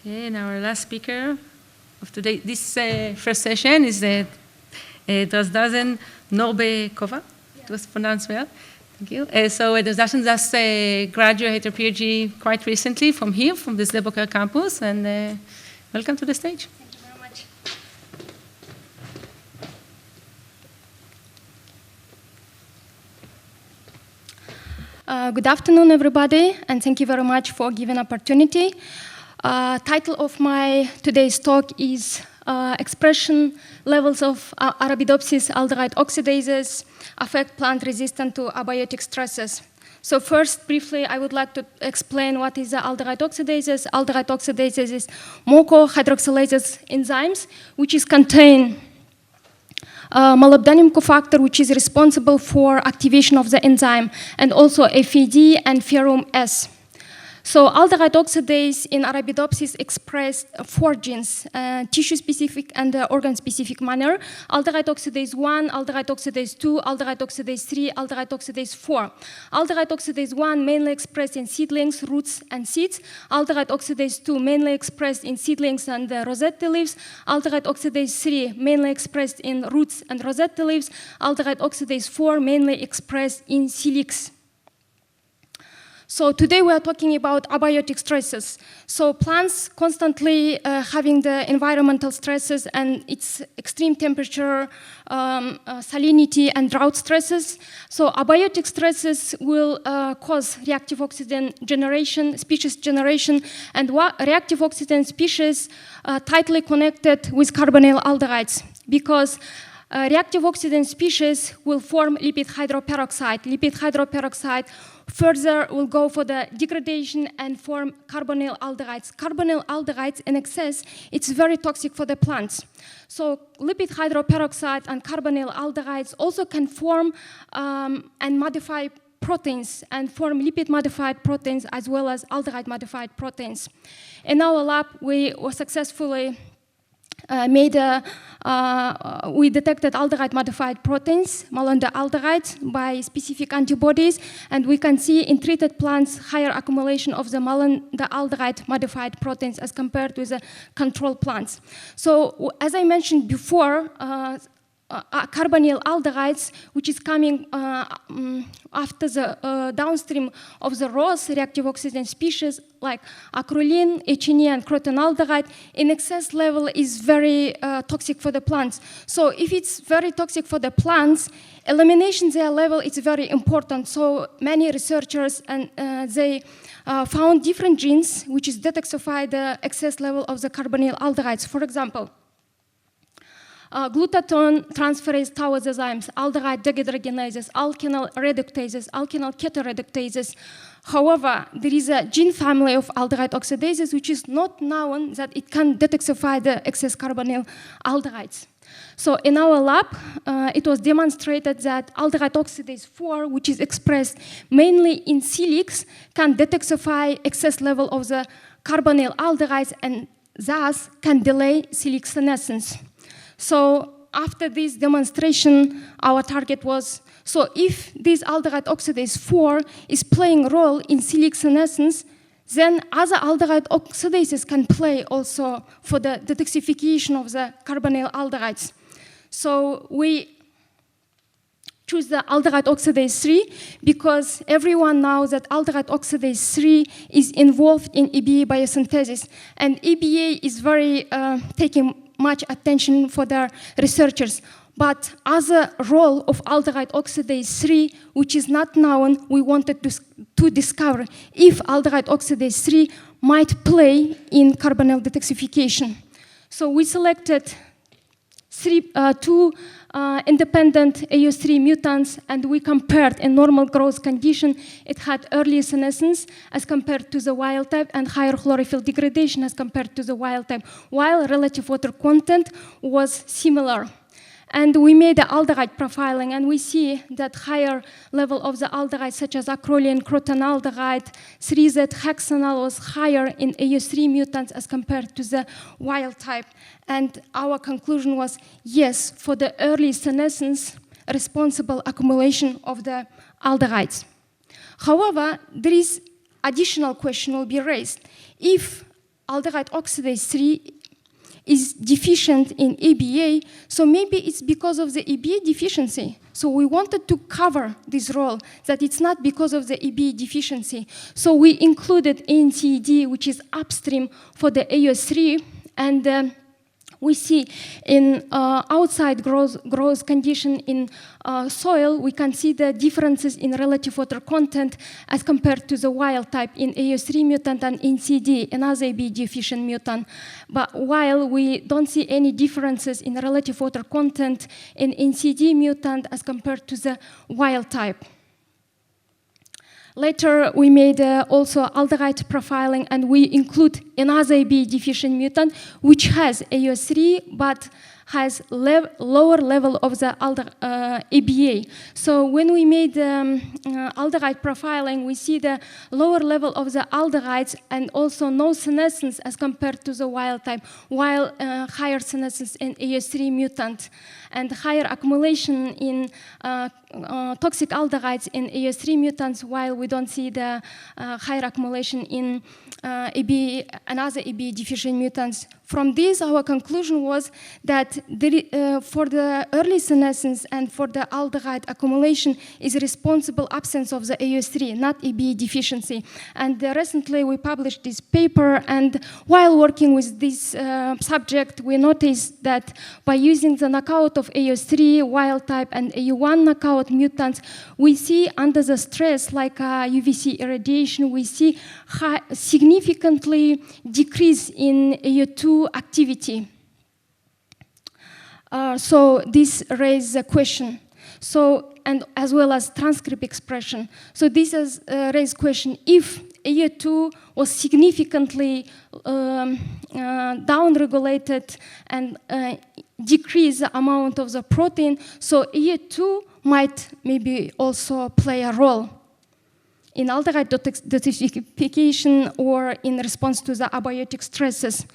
Okay, and our last speaker of today, this first session is Zhadyrassyn Nurbekova. It was pronounced well. Thank you. So Zhadyrassyn just graduated her PhD quite recently from here, from the Sde Boker campus, and welcome to the stage. Thank you very much. Good afternoon, everybody, and thank you very much for giving opportunity. Title of my today's talk is Expression Levels of Arabidopsis aldehyde oxidases Affect Plant Resistant to Abiotic Stresses. So first, briefly, I would like to explain what is the aldehyde oxidases. Aldehyde oxidases is mucohydroxylase enzymes, which is contain molybdenum cofactor, which is responsible for activation of the enzyme, and also FAD and ferrum S. So aldehyde oxidase in Arabidopsis express 4 genes, tissue-specific and organ-specific manner. Aldehyde oxidase 1, aldehyde oxidase 2, aldehyde oxidase 3, aldehyde oxidase 4. Aldehyde oxidase 1 mainly expressed in seedlings, roots, and seeds. Aldehyde oxidase 2 mainly expressed in seedlings and rosette leaves. Aldehyde oxidase 3 mainly expressed in roots and rosette leaves. Aldehyde oxidase 4 mainly expressed in calyx. So today we are talking about abiotic stresses. So plants constantly having the environmental stresses and its extreme temperature, salinity, and drought stresses. So abiotic stresses will cause reactive oxygen generation, species generation, and reactive oxygen species tightly connected with carbonyl aldehydes, because reactive oxygen species will form lipid hydroperoxide. Lipid hydroperoxide further will go for the degradation and form carbonyl aldehydes. Carbonyl aldehydes in excess, it's very toxic for the plants. So lipid hydroperoxide and carbonyl aldehydes also can form and modify proteins and form lipid modified proteins as well as aldehyde modified proteins. In our lab, we were successfully we detected aldehyde-modified proteins, malondialdehydes, by specific antibodies, and we can see in treated plants higher accumulation of the malondialdehyde-modified proteins as compared with the control plants. So, as I mentioned before, carbonyl aldehydes, which is coming after the downstream of the ROS reactive oxygen species like acrolein, HNE, and crotonaldehyde, in excess level is very toxic for the plants. So if it's very toxic for the plants, elimination their level is very important. So many researchers and they found different genes which is detoxify the excess level of the carbonyl aldehydes. For example, glutathione transferase towers enzymes, aldehyde dehydrogenases, alkenyl reductases, alkenyl ketoreductases. However, there is a gene family of aldehyde oxidases which is not known that it can detoxify the excess carbonyl aldehydes. So in our lab, it was demonstrated that aldehyde oxidase 4, which is expressed mainly in calyx, can detoxify excess level of the carbonyl aldehydes and thus can delay calyx senescence. So after this demonstration, our target was, so if this aldehyde oxidase 4 is playing a role in calyx senescence, then other aldehyde oxidases can play also for the detoxification of the carbonyl aldehydes. So we choose the aldehyde oxidase 3 because everyone knows that aldehyde oxidase 3 is involved in EBA biosynthesis. And EBA is very taking much attention for the researchers. But as a role of aldehyde oxidase 3, which is not known, we wanted to discover if aldehyde oxidase 3 might play in carbonyl detoxification. So we selected two independent AO3 mutants, and we compared in normal growth condition. It had early senescence as compared to the wild type and higher chlorophyll degradation as compared to the wild type, while relative water content was similar. And we made the aldehyde profiling, and we see that higher level of the aldehyde, such as acrolein, crotonaldehyde, 3Z-hexanal was higher in AO3 mutants as compared to the wild type. And our conclusion was, yes, for the early senescence, responsible accumulation of the aldehydes. However, there is additional question will be raised. If aldehyde oxidase 3 is deficient in EBA, so maybe it's because of the EBA deficiency. So we wanted to cover this role, that it's not because of the EBA deficiency. So we included NCD, which is upstream for the AO3, and we see in outside growth condition in soil, we can see the differences in relative water content as compared to the wild type in AO3 mutant and NCD, another EBA deficient mutant. But while we don't see any differences in relative water content in NCD mutant as compared to the wild type. Later, we made also aldehyde profiling, and we include another EBA deficient mutant, which has AO3, but has lower level of the EBA. So when we made aldehyde profiling, we see the lower level of the aldehydes and also no senescence as compared to the wild type, while higher senescence in AO3 mutant and higher accumulation in toxic aldehydes in AO3 mutants, while we don't see the higher accumulation in another EBA deficient mutants. From this, our conclusion was that for the early senescence and for the aldehyde accumulation is responsible absence of the AO3, not EBA deficiency. And recently we published this paper, and while working with this subject, we noticed that by using the knockout of AO3, wild type, and AU1 knockout mutants, we see under the stress, like UVC irradiation, we see significantly decrease in AO2 activity. So this raises a question. So, and as well as transcript expression. So this has raised question, if AO2 was significantly downregulated and decrease the amount of the protein, so AO2 might maybe also play a role in aldehyde detoxification or in response to the abiotic stresses.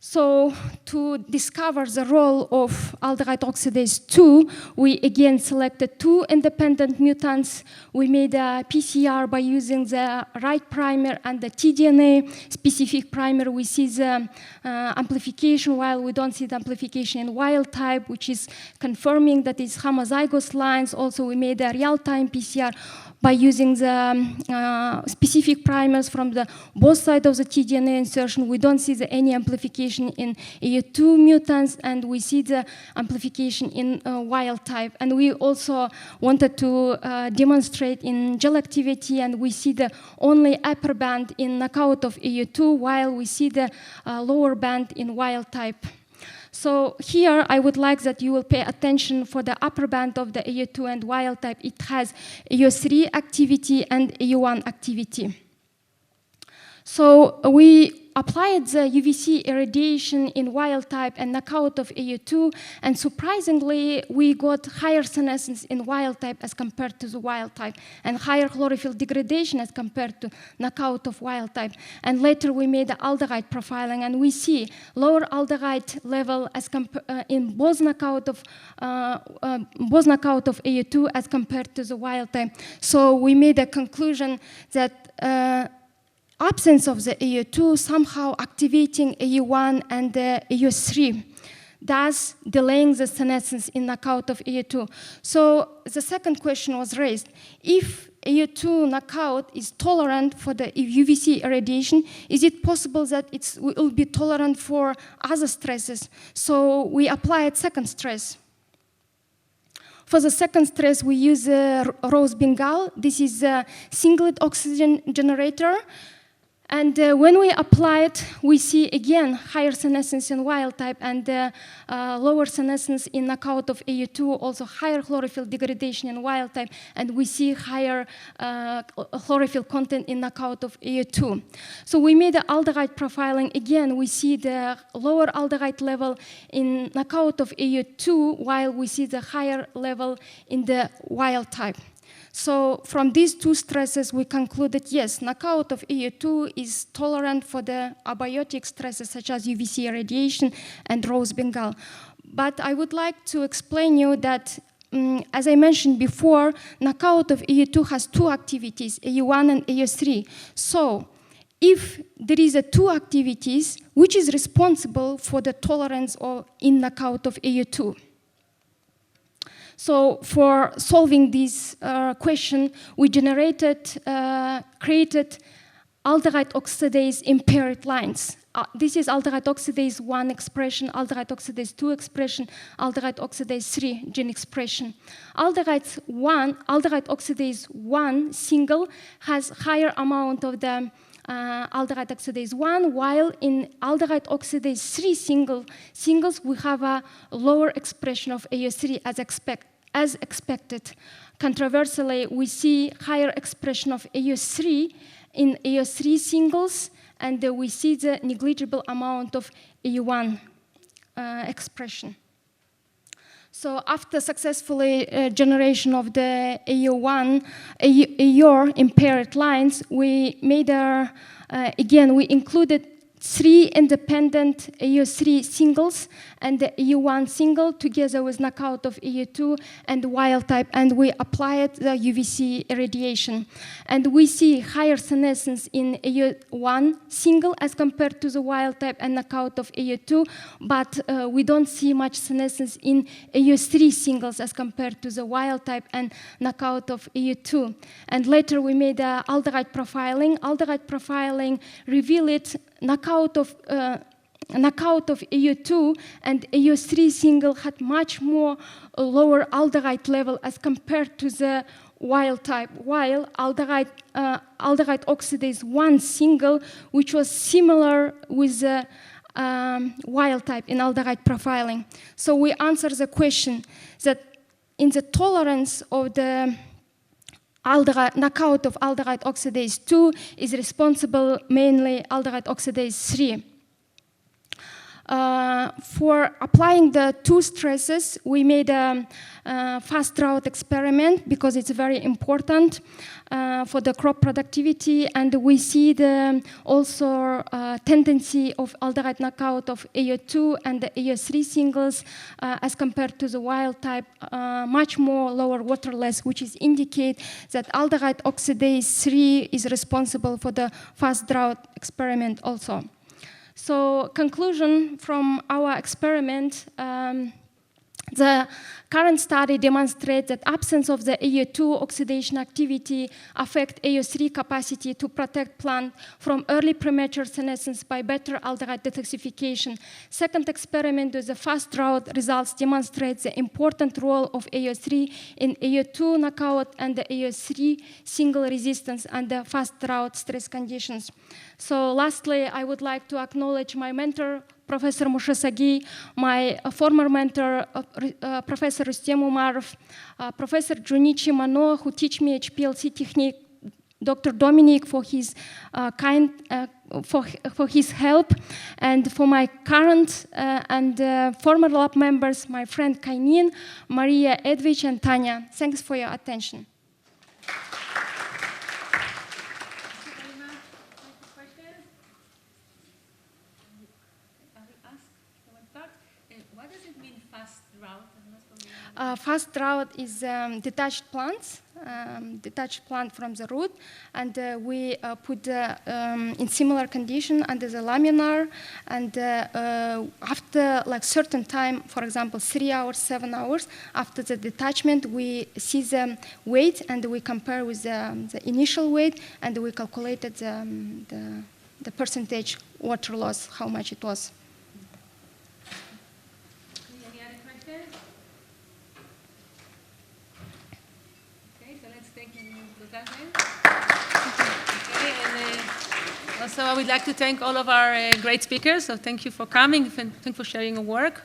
So to discover the role of aldehyde oxidase 2, we again selected two independent mutants. We made a PCR by using the right primer and the tDNA specific primer. We see the amplification, while we don't see the amplification in wild type, which is confirming that it's homozygous lines. Also, we made a real-time PCR by using the specific primers from the both sides of the tDNA insertion. We don't see any amplification in AO2 mutants, and we see the amplification in wild type. And we also wanted to demonstrate in gel activity, and we see the only upper band in knockout of AO2, while we see the lower band in wild type. So here I would like that you will pay attention for the upper band of the AO2 and wild type. It has AO3 activity and AO1 activity. So we applied the UVC irradiation in wild type and knockout of AO2, and surprisingly, we got higher senescence in wild type as compared to the wild type, and higher chlorophyll degradation as compared to knockout of wild type. And later we made the aldehyde profiling, and we see lower aldehyde level as in both knockout of AO2 as compared to the wild type. So we made a conclusion that absence of the AO2 somehow activating AO1 and the AO3. thus delaying the senescence in knockout of AU2. So the second question was raised. If AU2 knockout is tolerant for the UVC irradiation, is it possible that it will be tolerant for other stresses? So we applied second stress. For the second stress, we use rose Bengal. This is a singlet oxygen generator. And when we apply it, we see again higher senescence in wild type and lower senescence in knockout of AU2, also higher chlorophyll degradation in wild type, and we see higher chlorophyll content in knockout of AU2. So we made the aldehyde profiling. Again, we see the lower aldehyde level in knockout of AU2, while we see the higher level in the wild type. So from these two stresses, we concluded, yes, knockout of AU2 is tolerant for the abiotic stresses such as UVC irradiation and rose Bengal. But I would like to explain you that, as I mentioned before, knockout of AU2 has two activities, AU1 and AU3. So if there is two activities, which is responsible for the tolerance in knockout of AU2? So for solving this question, we created aldehyde oxidase impaired lines. This is aldehyde oxidase 1 expression, aldehyde oxidase 2 expression, aldehyde oxidase 3 gene expression. Aldehyde oxidase 1 single has higher amount of the aldehyde oxidase 1, while in aldehyde oxidase 3 singles, we have a lower expression of AU3 as expected. Controversially, we see higher expression of AU3 in AU3 singles, and we see the negligible amount of AU1 expression. So after successfully generation of the AUR impaired lines, we made again, we included 3 independent AU3 singles and the AU1 single together with knockout of AU2 and wild type, and we applied the UVC irradiation. And we see higher senescence in AU1 single as compared to the wild type and knockout of AU2, but we don't see much senescence in AU3 singles as compared to the wild type and knockout of AU2. And later we made aldehyde profiling. Aldehyde profiling revealed knockout of AU2 and AU3 single had much more lower aldehyde level as compared to the wild type, while aldehyde oxidase 1 single, which was similar with the wild type in aldehyde profiling. So we answer the question that in the tolerance of the knockout of aldehyde oxidase 2 is responsible mainly aldehyde oxidase 3. For applying the two stresses, we made a fast drought experiment because it's very important for the crop productivity, and we see the also tendency of aldehyde knockout of AU2 and the AU3 singles as compared to the wild type, much more lower waterless, which is indicate that aldehyde oxidase 3 is responsible for the fast drought experiment also. So conclusion from our experiment, the current study demonstrates that absence of the AU2 oxidation activity affect AU3 capacity to protect plant from early premature senescence by better aldehyde detoxification. Second experiment with the fast drought results demonstrates the important role of AU3 in AU2 knockout and the AU3 single resistance under fast drought stress conditions. So lastly, I would like to acknowledge my mentor, Professor Moshe Sagi, my former mentor, Professor Rustem Umarov, Professor Junichi Mano, who teach me HPLC technique, Dr. Dominic for his for his help, and for my current and former lab members, my friend Kainin, Maria Edwidge, and Tanya. Thanks for your attention. Fast drought is detached plants detach plant from the root, and we put in similar condition under the laminar, and after like certain time, for example 3 hours, 7 hours after the detachment, we see the weight and we compare with the initial weight, and we calculated the percentage water loss, how much it was. Any other questions? Okay, so let's take the question. Okay, and also I would like to thank all of our great speakers. So thank you for coming, and thank you for sharing your work.